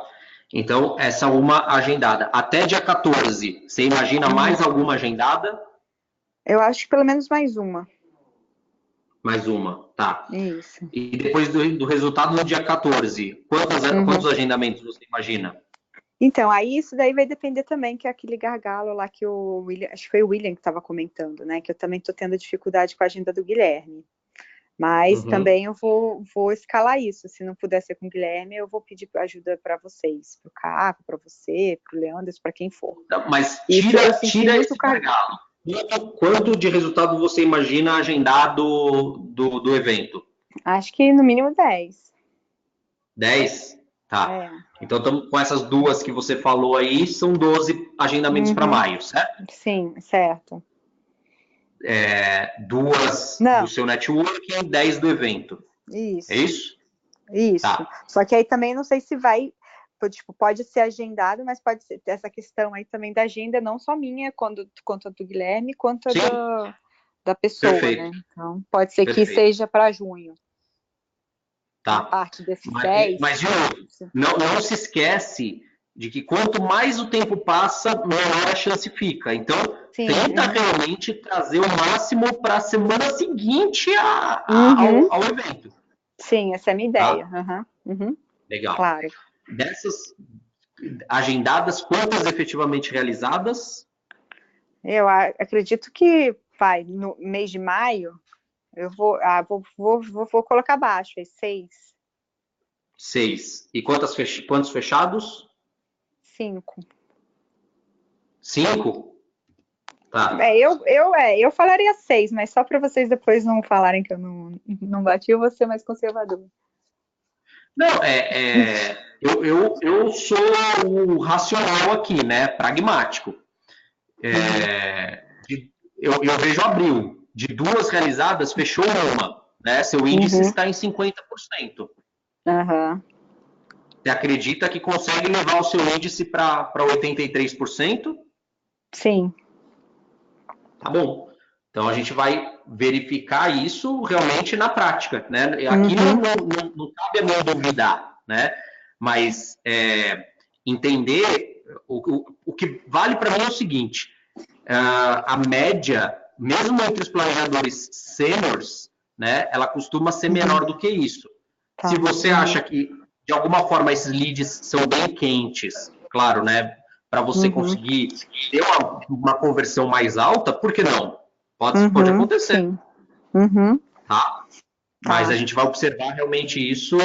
Então, essa uma agendada. Até dia 14, você imagina mais alguma agendada? Eu acho que pelo menos mais uma. Mais uma, tá. Isso. E depois do resultado no dia 14, quantos agendamentos você imagina? Então, aí isso daí vai depender também, que é aquele gargalo lá que o William, acho que foi o William que estava comentando, né? Que eu também estou tendo dificuldade com a agenda do Guilherme. Mas também eu vou escalar isso. Se não puder ser com o Guilherme, eu vou pedir ajuda para vocês, para o Caco, para você, para o Leandro, para quem for. Não, mas tira esse gargalo. Quanto de resultado você imagina agendado do evento? Acho que no mínimo 10. 10? Tá. Então, com essas duas que você falou aí, são 12 agendamentos para maio, certo? Sim, certo. 2 do seu networking, 10 do evento. Isso. É isso? Isso. Tá. Só que aí também não sei se vai, tipo, pode ser agendado, mas pode ser essa questão aí também da agenda, não só minha, quanto a do Guilherme, quanto a da pessoa, né? Então, pode ser que seja para junho. Tá. A parte desses 10. Mas, não se esquece de que quanto mais o tempo passa, menor a chance fica. Então, tenta realmente trazer o máximo para a semana seguinte ao evento. Sim, essa é a minha ideia. Legal. Claro. Dessas agendadas, quantas efetivamente realizadas? Eu acredito que no mês de maio, eu vou colocar abaixo, 6. 6. E quantos fechados? 5. 5? Tá. Eu falaria 6, mas só para vocês depois não falarem que eu não bati, eu vou ser mais conservador. Não, eu sou o racional aqui, né? Pragmático. Eu vejo abril. De 2 realizadas, fechou uma. Né? Seu índice está em 50%. Uhum. Você acredita que consegue levar o seu índice para 83%? Sim. Tá bom. Então a gente vai verificar isso realmente na prática, né? Aqui não cabe a mim duvidar, né? Mas entender o que vale para mim é o seguinte: a média, mesmo entre os planejadores sêniores, né? Ela costuma ser menor do que isso. Tá. Se você acha que de alguma forma esses leads são bem quentes, claro, né? Para você conseguir ter uma conversão mais alta, por que não? Pode acontecer. Sim. Tá? Mas a gente vai observar realmente isso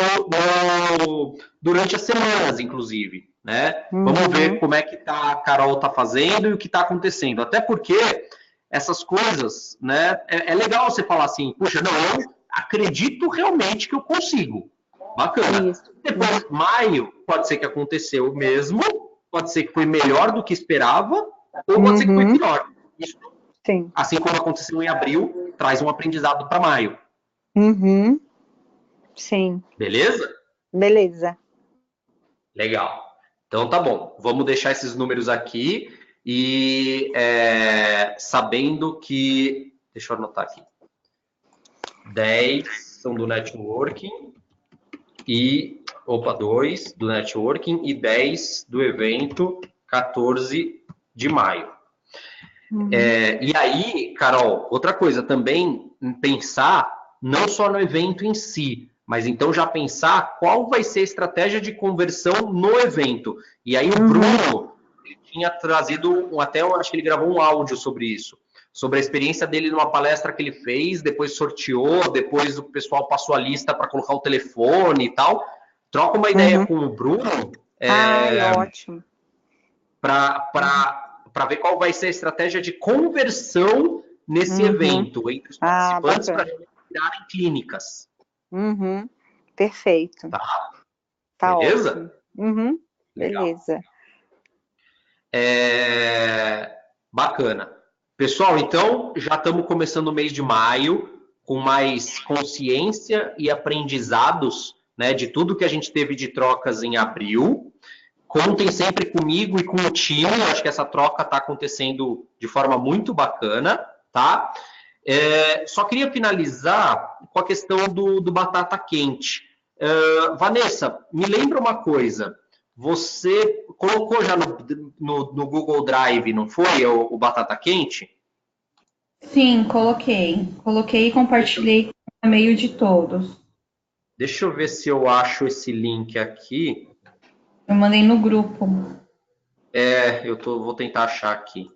durante as semanas, inclusive. Né? Vamos ver como é que a Carol está fazendo e o que está acontecendo. Até porque essas coisas, né? É legal você falar assim, puxa, não, eu acredito realmente que eu consigo. Bacana. Isso. Depois, maio, pode ser que aconteceu o mesmo, pode ser que foi melhor do que esperava, ou pode ser que foi pior. Isso, sim. assim como aconteceu em abril, traz um aprendizado para maio. Sim. Beleza? Beleza. Legal. Então tá bom. Vamos deixar esses números aqui e sabendo que... Deixa eu anotar aqui. 10 são do networking e... 2 do networking e 10 do evento, 14 de maio. E aí, Carol, outra coisa também, pensar não só no evento em si, mas então já pensar qual vai ser a estratégia de conversão no evento. E aí o Bruno ele tinha trazido, até eu acho que ele gravou um áudio sobre isso, sobre a experiência dele numa palestra que ele fez, depois sorteou, depois o pessoal passou a lista para colocar o telefone e tal. Troca uma ideia com o Bruno. Ótimo. Para ver qual vai ser a estratégia de conversão nesse evento entre os participantes para virarem clínicas. Perfeito. Tá Beleza? Ótimo. Beleza. Bacana. Pessoal, então já estamos começando o mês de maio com mais consciência e aprendizados, né, de tudo que a gente teve de trocas em abril. Contem sempre comigo e com o time. Eu acho que essa troca está acontecendo de forma muito bacana, tá? Só queria finalizar com a questão do batata quente. Vanessa, me lembra uma coisa. Você colocou já no Google Drive, não foi, o batata quente? Sim, coloquei. Coloquei e compartilhei no e-mail de todos. Deixa eu ver se eu acho esse link aqui. Eu mandei no grupo. Vou tentar achar aqui.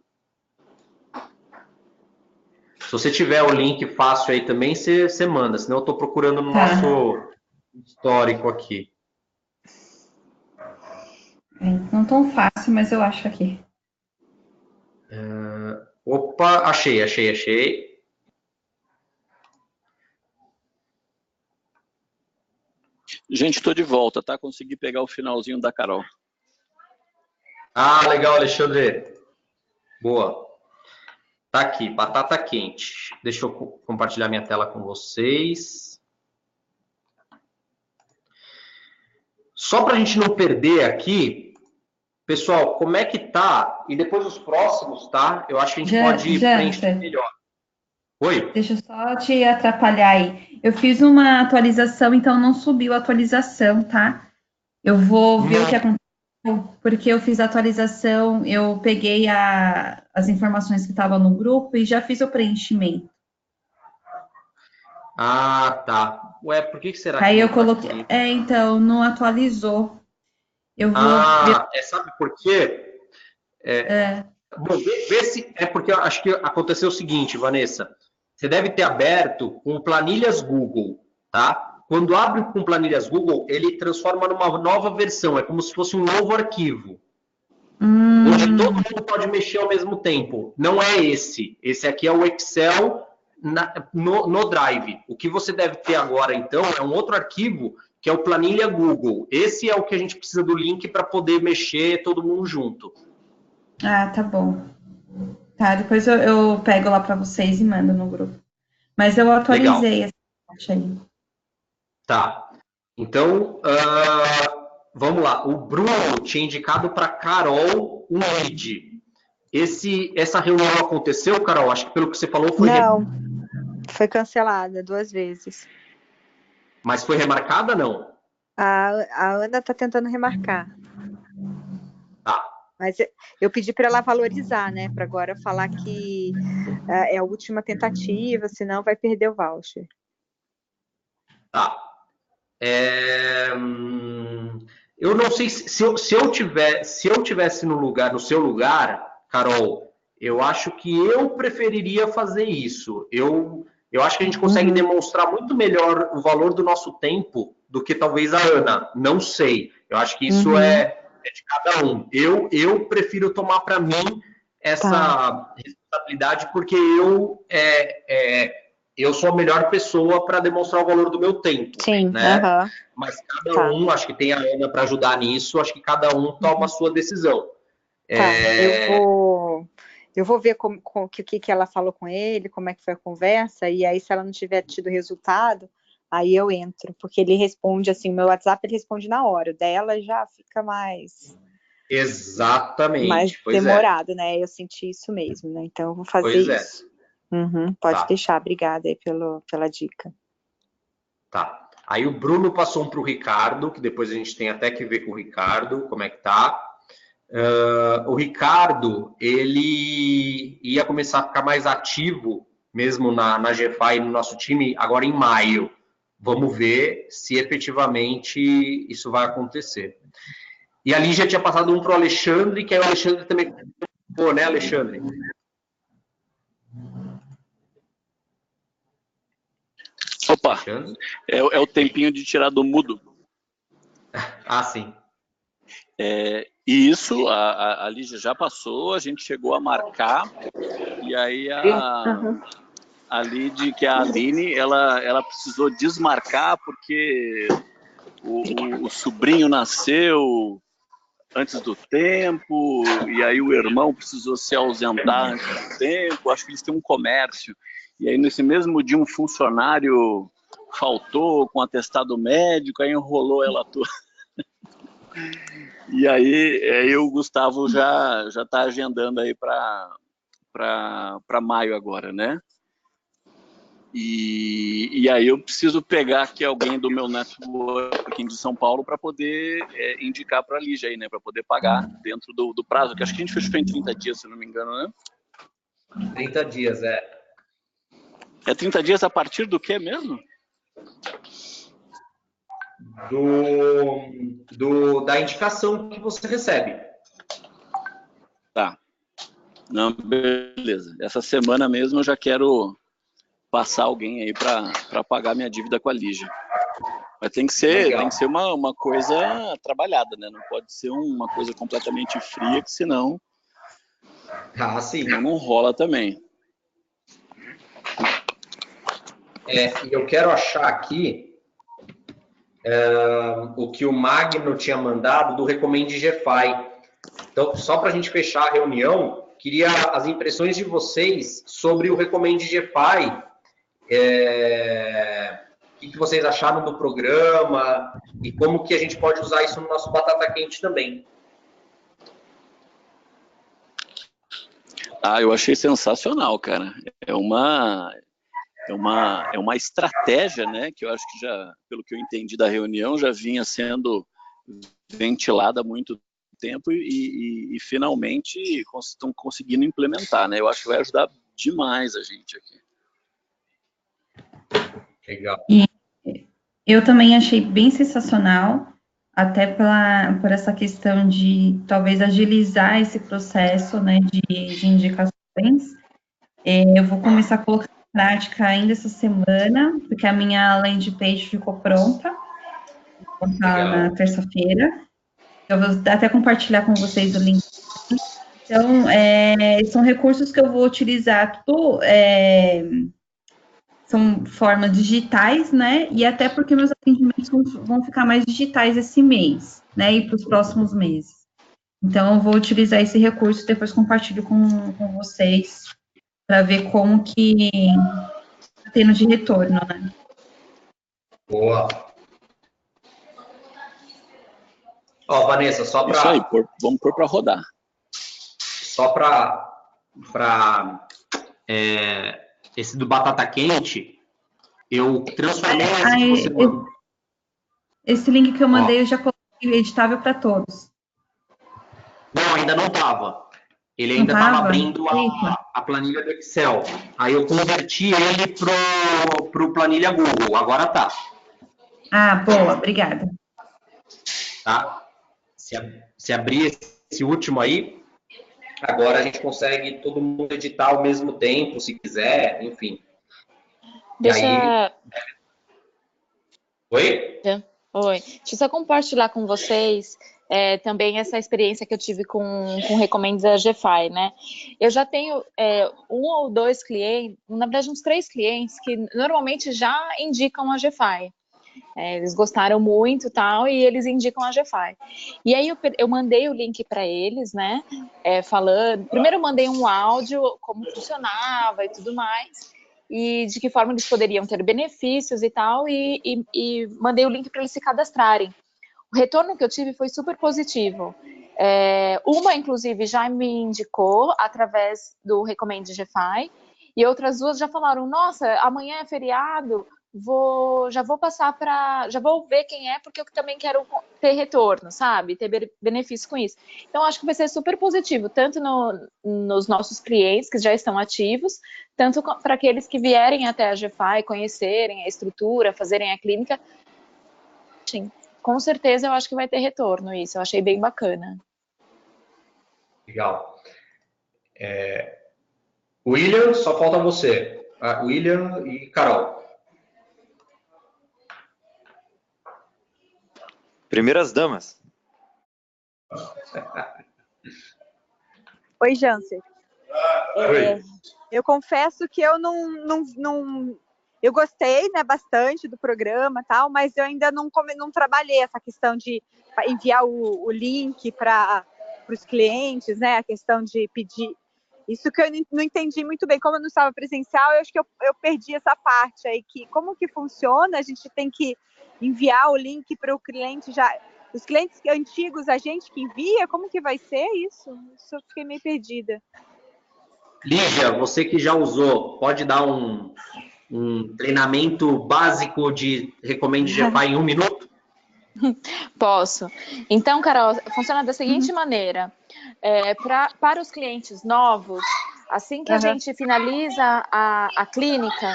Se você tiver o link fácil aí também, você manda. Senão eu estou procurando no nosso histórico aqui. Não tão fácil, mas eu acho aqui. Opa, achei. Gente, estou de volta, tá? Consegui pegar o finalzinho da Carol. Ah, legal, Alexandre. Boa. Tá aqui, batata quente. Deixa eu compartilhar minha tela com vocês. Só para a gente não perder aqui, pessoal, como é que tá? E depois os próximos, tá? Eu acho que a gente pode preencher melhor. Oi? Deixa eu só te atrapalhar aí. Eu fiz uma atualização, então não subiu a atualização, tá? Eu vou ver o que aconteceu, porque eu fiz a atualização, eu peguei as informações que estavam no grupo e já fiz o preenchimento. Ah, tá. Ué, por que será que aí eu tá coloquei. aqui? Então, não atualizou. Eu vou ver. Sabe por quê? Bom, vê se. É porque eu acho que aconteceu o seguinte, Vanessa. Você deve ter aberto com planilhas Google, tá? Quando abre com planilhas Google, ele transforma numa nova versão. É como se fosse um novo arquivo. Onde todo mundo pode mexer ao mesmo tempo. Não é esse. Esse aqui é o Excel no Drive. O que você deve ter agora, então, é um outro arquivo que é o Planilha Google. Esse é o que a gente precisa do link para poder mexer todo mundo junto. Ah, tá bom. Tá, depois eu pego lá para vocês e mando no grupo. Mas eu atualizei essa parte aí. Tá. Então, vamos lá. O Bruno tinha indicado para Carol um lead. Essa reunião aconteceu, Carol? Acho que pelo que você falou foi... Não, foi cancelada 2 vezes. Mas foi remarcada, não? A Ana está tentando remarcar. Tá. Mas eu pedi para ela valorizar, né? Para agora falar que é a última tentativa, senão vai perder o voucher. Tá. Eu não sei se eu tivesse no seu lugar, Carol, eu acho que eu preferiria fazer isso. Eu acho que a gente consegue demonstrar muito melhor o valor do nosso tempo do que talvez a Ana. Não sei. Eu acho que isso é de cada um. Eu prefiro tomar para mim essa responsabilidade porque eu sou a melhor pessoa para demonstrar o valor do meu tempo. Sim, né? Mas cada um, acho que tem a Ana para ajudar nisso, acho que cada um toma a sua decisão. Eu vou ver o que ela falou com ele, como é que foi a conversa, e aí se ela não tiver tido resultado, aí eu entro, porque ele responde assim, o meu WhatsApp ele responde na hora, o dela já fica mais... Exatamente. Mais demorado, né? Eu senti isso mesmo, né? Então eu vou fazer isso. Pode deixar, obrigada aí pela dica. Tá. Aí o Bruno passou um para o Ricardo, que depois a gente tem até que ver com o Ricardo, como é que tá. O Ricardo, ele ia começar a ficar mais ativo, mesmo na GFI, no nosso time, agora em maio. Vamos ver se efetivamente isso vai acontecer. E ali já tinha passado um para o Alexandre, que aí o Alexandre também... Pô, né, Alexandre? Opa, é o tempinho de tirar do mudo. Ah, sim. E isso, a Lígia já passou, a gente chegou a marcar, e aí a Lid, que é a Aline, ela precisou desmarcar porque o sobrinho nasceu antes do tempo, e aí o irmão precisou se ausentar antes do tempo, acho que eles têm um comércio. E aí, nesse mesmo dia, um funcionário faltou com atestado médico, aí enrolou ela toda. E aí, o Gustavo já está agendando aí para maio agora, né? E aí eu preciso pegar aqui alguém do meu networking de São Paulo para poder indicar para a Lígia aí, né? Para poder pagar dentro do prazo, que acho que a gente fechou em 30 dias, se não me engano, né? 30 dias, É 30 dias a partir do que mesmo? Da indicação que você recebe. Tá. Não, beleza. Essa semana mesmo eu já quero passar alguém aí para pagar minha dívida com a Lígia. Mas tem que ser uma coisa trabalhada, né? Não pode ser uma coisa completamente fria, que senão não rola também. E eu quero achar aqui o que o Magno tinha mandado do Recomende GFI. Então, só para a gente fechar a reunião, queria as impressões de vocês sobre o Recomende GFI. O que vocês acharam do programa e como que a gente pode usar isso no nosso Batata Quente também. Eu achei sensacional, cara. É uma estratégia, né, que eu acho que já, pelo que eu entendi da reunião, já vinha sendo ventilada há muito tempo e finalmente estão conseguindo implementar, né? Eu acho que vai ajudar demais a gente aqui. Legal. E eu também achei bem sensacional, até por essa questão de talvez agilizar esse processo, né, de indicações. Eu vou começar a colocar em prática ainda essa semana, porque a minha landing page ficou pronta. Vou colocar na terça-feira. Eu vou até compartilhar com vocês o link. Então, são recursos que eu vou utilizar tudo são formas digitais, né? E até porque meus atendimentos vão ficar mais digitais esse mês, né? E para os próximos meses. Então, eu vou utilizar esse recurso, depois compartilho com vocês, para ver como que está tendo de retorno, né? Boa. Ó, Vanessa, só para... Isso aí, vamos pôr para rodar. Só para esse do batata quente, eu transformei esse que você mandou. Esse link que eu mandei, eu já coloquei editável para todos. Não, ainda não estava. Ele ainda estava abrindo a planilha do Excel. Aí eu converti ele pro planilha Google. Agora tá. Ah, boa, obrigada. Tá? Se abrir esse último aí, agora a gente consegue todo mundo editar ao mesmo tempo, se quiser, enfim. Deixa... Oi? Oi. Deixa eu só compartilhar com vocês também essa experiência que eu tive com Recomendes da GFI, né? Eu já tenho um ou dois clientes, na verdade uns 3 clientes que normalmente já indicam a GFI. Eles gostaram muito, tal, e eles indicam a GFI. E aí eu mandei o link para eles, né, falando... Primeiro eu mandei um áudio, como funcionava e tudo mais, e de que forma eles poderiam ter benefícios e tal, e mandei o link para eles se cadastrarem. O retorno que eu tive foi super positivo. Uma, inclusive, já me indicou através do Recomende GFI, e outras 2 já falaram, nossa, amanhã é feriado, já vou ver quem é, porque eu também quero ter retorno, sabe? Ter benefício com isso. Então, acho que vai ser super positivo, tanto nos nossos clientes que já estão ativos, tanto para aqueles que vierem até a GFI, conhecerem a estrutura, fazerem a clínica. Sim, com certeza eu acho que vai ter retorno isso, eu achei bem bacana. Legal. William, só falta você. William e Carol. Primeiras damas. Oi, Jansen. Oi. Eu confesso que eu não eu gostei, né, bastante do programa, tal, mas eu ainda não trabalhei essa questão de enviar o link para os clientes, né, a questão de pedir. Isso que eu não entendi muito bem, como eu não estava presencial, eu acho que eu perdi essa parte aí, que como que funciona, a gente tem que enviar o link para o cliente já, os clientes antigos, a gente que envia, como que vai ser isso? Isso eu fiquei meio perdida. Lígia, você que já usou, pode dar um treinamento básico de Recomende GFI em 1 minuto? Posso. Então, Carol, funciona da seguinte maneira. Para os clientes novos, assim que a gente finaliza a clínica,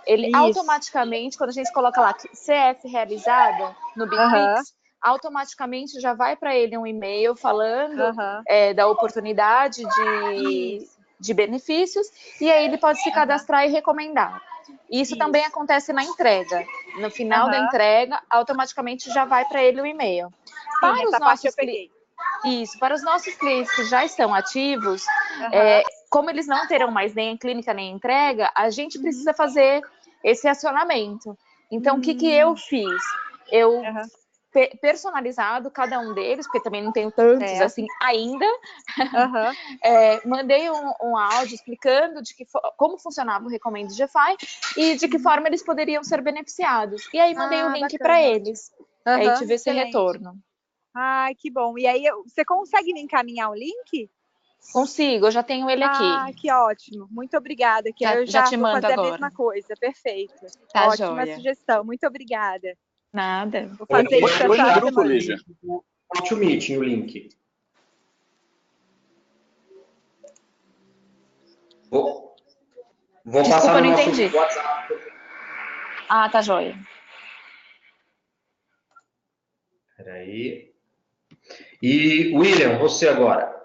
ele automaticamente, quando a gente coloca lá CF realizada no BigPix, automaticamente já vai para ele um e-mail falando da oportunidade de benefícios, e aí ele pode se cadastrar e recomendar. Isso também acontece na entrega. No final da entrega, automaticamente já vai para ele o e-mail. Para os nossos clientes que já estão ativos, como eles não terão mais nem clínica nem entrega, a gente precisa fazer esse acionamento. Então, o que eu fiz? Eu personalizado cada um deles, porque também não tenho tantos assim ainda. Mandei um áudio explicando como funcionava o Recomende GFI e de que forma eles poderiam ser beneficiados. E aí mandei o link para eles. Aí tive esse retorno. Ai, que bom. E aí, você consegue me encaminhar o link? Consigo, eu já tenho ele aqui. Ah, que ótimo. Muito obrigada. Que eu já te vou mando fazer agora. A mesma coisa. Perfeito. Tá, ótima joia. Sugestão. Muito obrigada. Nada. Vou fazer isso Põe no essa grupo, semana. Lígia. Bote o Meeting, o link. Vou Desculpa, passar no não nosso entendi. WhatsApp. Ah, tá joia. Peraí. E, William, você agora.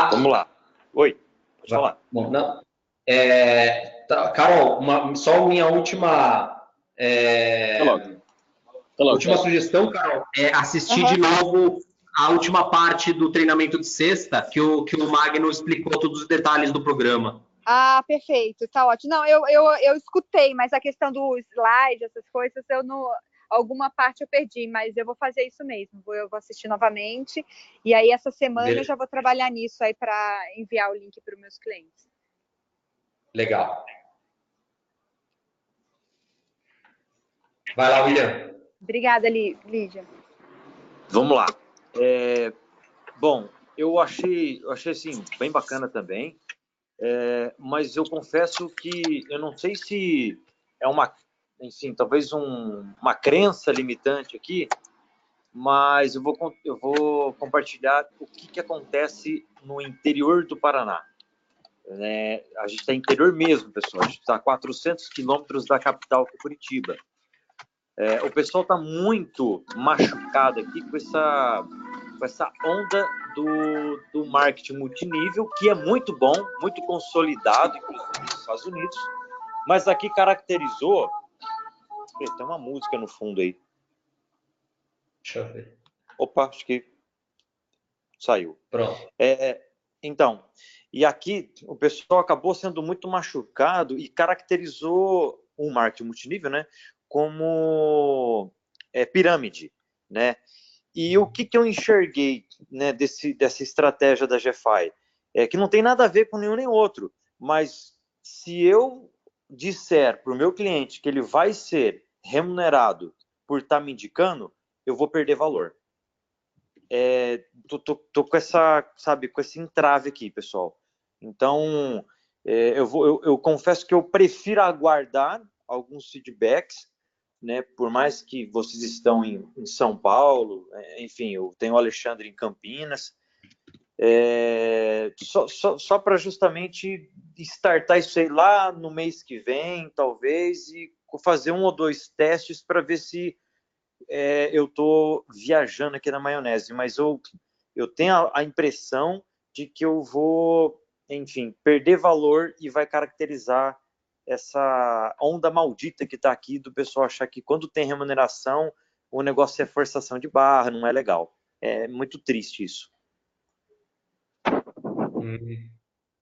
Vamos lá. Oi, pode falar. Bom, não. Carol, só minha última... última sugestão, Carol, é assistir de novo a última parte do treinamento de sexta, que o Magno explicou todos os detalhes do programa. Ah, perfeito, tá ótimo. Não, eu escutei, mas a questão do slide, essas coisas, eu não. Alguma parte eu perdi, mas eu vou fazer isso mesmo. Eu vou assistir novamente. E aí, essa semana, eu já vou trabalhar nisso aí para enviar o link para os meus clientes. Legal. Vai lá, William. Obrigada, Lídia. Vamos lá. Bom, eu achei assim, bem bacana também. Mas eu confesso que eu não sei se é talvez uma crença limitante aqui, mas eu vou compartilhar o que acontece no interior do Paraná. A gente está interior mesmo, pessoal. A gente está a 400 quilômetros da capital, que é Curitiba. O pessoal está muito machucado aqui com essa onda do marketing multinível, que é muito bom, muito consolidado, inclusive nos Estados Unidos, mas aqui caracterizou... Tem uma música no fundo aí. Deixa eu ver. Opa, acho que saiu. Pronto. Então, e aqui o pessoal acabou sendo muito machucado e caracterizou o marketing multinível, né, como pirâmide, né? E o que eu enxerguei, né, dessa estratégia da GFI? Que não tem nada a ver com nenhum nem outro, mas se eu disser para o meu cliente que ele vai ser remunerado por estar me indicando, eu vou perder valor. Tô com com esse entrave aqui, pessoal. Então, eu confesso que eu prefiro aguardar alguns feedbacks, né? Por mais que vocês estão em São Paulo, enfim, eu tenho o Alexandre em Campinas, só para justamente startar isso aí lá no mês que vem, talvez, e fazer 1 ou 2 testes para ver se eu estou viajando aqui na maionese, mas eu tenho a impressão de que eu vou, enfim, perder valor e vai caracterizar essa onda maldita que está aqui do pessoal achar que quando tem remuneração o negócio é forçação de barra, não é legal. É muito triste isso.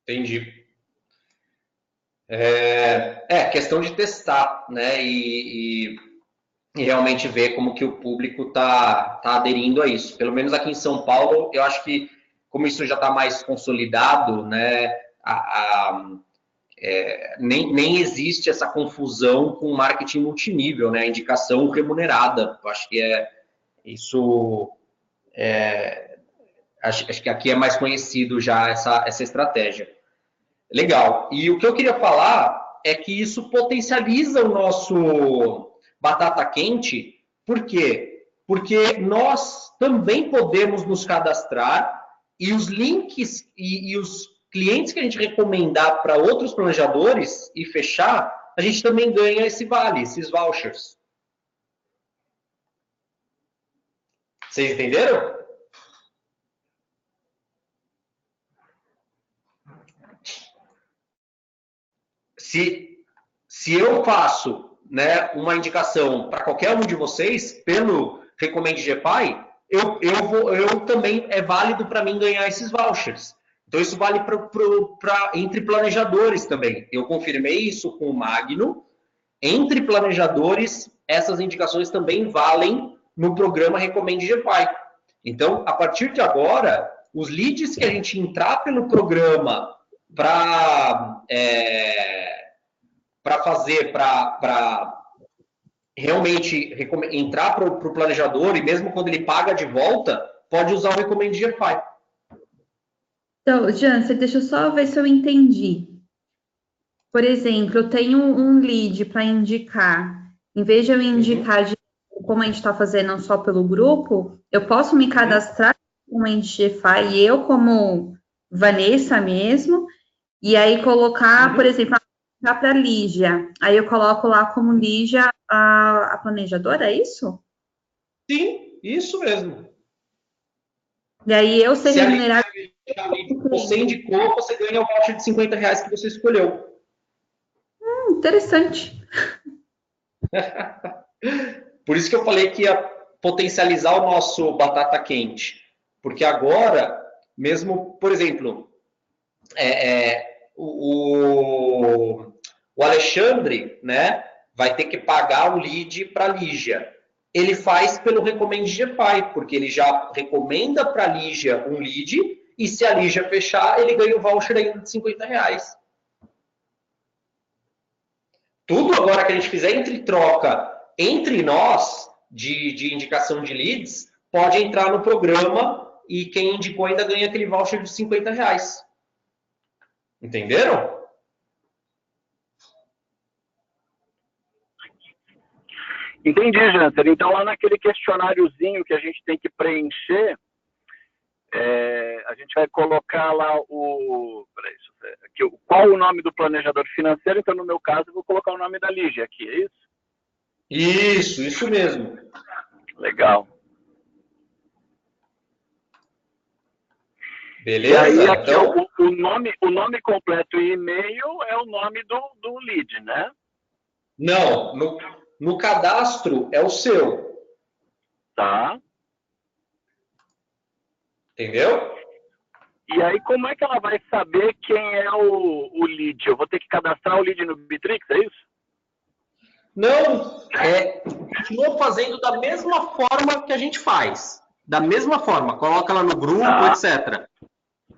Entendi. Questão de testar, né? E realmente ver como que o público tá aderindo a isso. Pelo menos aqui em São Paulo, eu acho que como isso já está mais consolidado, né? Nem existe essa confusão com marketing multinível, né? A indicação remunerada. Eu acho que isso. Acho que aqui é mais conhecido já essa estratégia. Legal. E o que eu queria falar é que isso potencializa o nosso batata quente. Por quê? Porque nós também podemos nos cadastrar e os links e os clientes que a gente recomendar para outros planejadores e fechar, a gente também ganha esse vale, esses vouchers. Vocês entenderam? Se eu faço, né, uma indicação para qualquer um de vocês pelo Recomende GFI, eu também é válido para mim ganhar esses vouchers. Então isso vale entre planejadores também. Eu confirmei isso com o Magno. Entre planejadores, essas indicações também valem no programa Recomende GFI. Então, a partir de agora, os leads que a gente entrar pelo programa para realmente entrar para o planejador, e mesmo quando ele paga de volta, pode usar o Recomende GFI. Então, Jansen, deixa eu só ver se eu entendi. Por exemplo, eu tenho um lead para indicar. Em vez de eu indicar, como a gente está fazendo só pelo grupo, eu posso me cadastrar como GFI e eu como Vanessa mesmo, e aí colocar, por exemplo, para a Lígia. Aí eu coloco lá como Lígia a planejadora, é isso? Sim, isso mesmo. E aí eu ser remunerado. Você indicou, você ganha o voucher de R$50 que você escolheu. Interessante. Por isso que eu falei que ia potencializar o nosso batata quente. Porque agora, mesmo, por exemplo, o Alexandre, né, vai ter que pagar o lead para a Lígia. Ele faz pelo Recommendify, porque ele já recomenda para a Lígia um lead, e se a Lígia fechar, ele ganha o voucher ainda de R$50. Tudo agora que a gente fizer entre troca entre nós, de indicação de leads, pode entrar no programa e quem indicou ainda ganha aquele voucher de R$50. Entenderam? Entendi, Janter. Então, lá naquele questionáriozinho que a gente tem que preencher, a gente vai colocar lá qual o nome do planejador financeiro. Então, no meu caso, eu vou colocar o nome da Lígia aqui, é isso? Isso mesmo. Legal. Beleza? E aí, aqui, então... o nome completo e e-mail é o nome do lead, né? Não, no cadastro é o seu. Tá. Entendeu? E aí, como é que ela vai saber quem é o lead? Eu vou ter que cadastrar o lead no Bitrix, é isso? Não, continua fazendo da mesma forma que a gente faz. Da mesma forma, coloca lá no grupo, etc.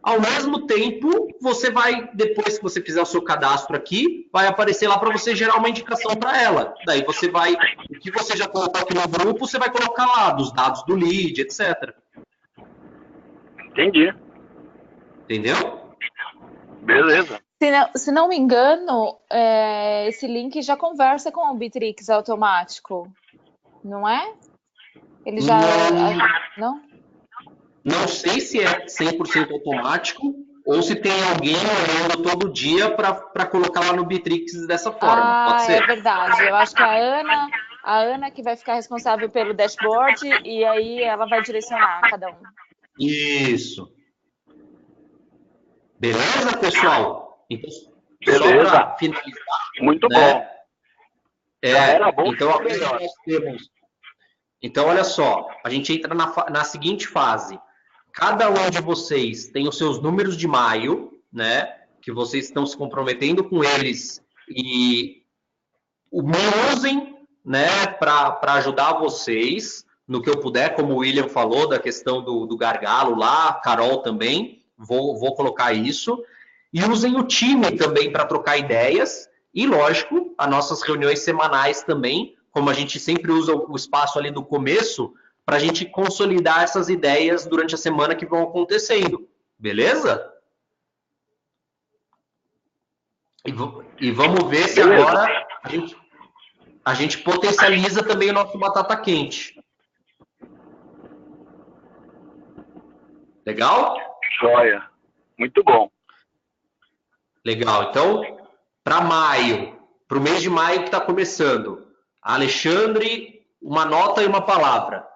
Ao mesmo tempo, você vai, depois que você fizer o seu cadastro aqui, vai aparecer lá para você gerar uma indicação para ela. Daí você vai, o que você já colocou aqui no grupo, você vai colocar lá, dos dados do lead, etc. Entendi. Entendeu? Beleza. Se não me engano, esse link já conversa com o Bitrix automático, não é? Ele já... Não? Não sei se é 100% automático ou se tem alguém olhando todo dia para colocar lá no Bitrix dessa forma. Pode ser? É verdade. Eu acho que a Ana que vai ficar responsável pelo dashboard e aí ela vai direcionar cada um. Isso. Beleza, pessoal? Então, beleza. Só para finalizar. Muito né? bom. Era bom. Então, olha só. A gente entra na seguinte fase. Cada um de vocês tem os seus números de maio, né? Que vocês estão se comprometendo com eles e me usem, né? Para ajudar vocês no que eu puder, como o William falou da questão do gargalo lá, Carol também. Vou colocar isso. E usem o time também para trocar ideias. E, lógico, as nossas reuniões semanais também, como a gente sempre usa o espaço ali do começo, para a gente consolidar essas ideias durante a semana que vão acontecendo. Beleza? E vamos ver se agora a gente potencializa também o nosso batata quente. Legal? Joia. Muito bom. Legal. Então, para maio, para o mês de maio que está começando, Alexandre, uma nota e uma palavra.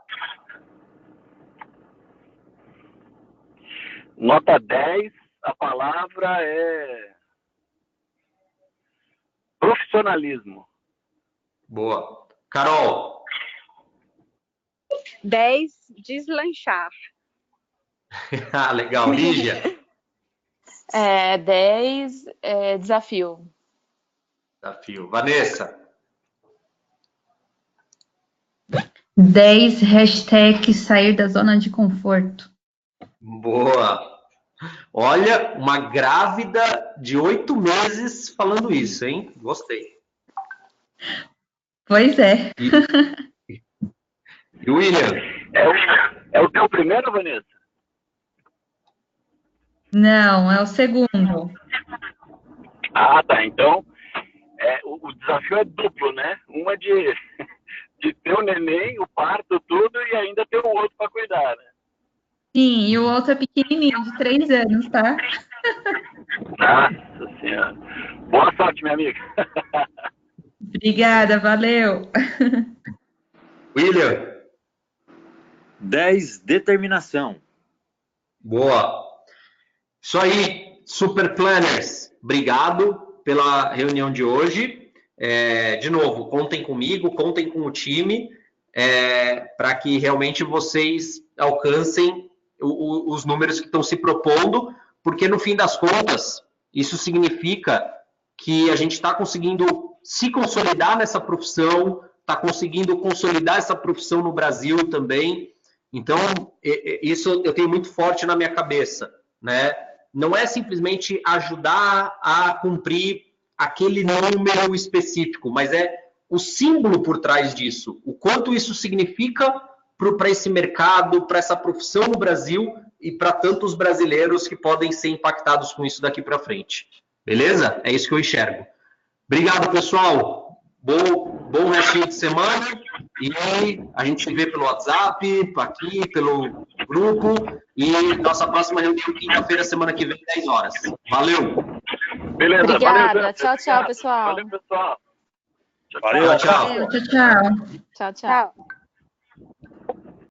Nota 10, a palavra é profissionalismo. Boa. Carol. 10, deslanchar. Ah, legal. Lígia. 10, desafio. Desafio. Vanessa. 10, hashtag sair da zona de conforto. Boa. Olha, uma grávida de 8 meses falando isso, hein? Gostei. Pois é. E William? É o teu primeiro, Vanessa? Não, é o segundo. Ah, tá. Então, o desafio é duplo, né? Uma de ter o neném, o parto, tudo, e ainda ter o outro para cuidar, né? Sim, e o outro é pequenininho, de 3 anos, tá? Nossa Senhora. Boa sorte, minha amiga. Obrigada, valeu. William? 10, determinação. Boa. Isso aí, Super Planners. Obrigado pela reunião de hoje. De novo, contem comigo, contem com o time, para que realmente vocês alcancem os números que estão se propondo, porque no fim das contas, Isso significa que a gente está conseguindo se consolidar nessa profissão, está conseguindo consolidar essa profissão no Brasil também. Então, isso eu tenho muito forte na minha cabeça, né? Não é simplesmente ajudar a cumprir aquele número específico, mas é o símbolo por trás disso, o quanto isso significa para esse mercado, para essa profissão no Brasil e para tantos brasileiros que podem ser impactados com isso daqui para frente. Beleza? É isso que eu enxergo. Obrigado, pessoal. Bom restinho de semana. E a gente se vê pelo WhatsApp, aqui, pelo grupo. E nossa próxima reunião quinta-feira, semana que vem, 10 horas. Valeu! Beleza, Obrigada. valeu, tchau, tchau, pessoal. Valeu, pessoal. Valeu, tchau. Tchau, tchau. Tchau, tchau. Tchau.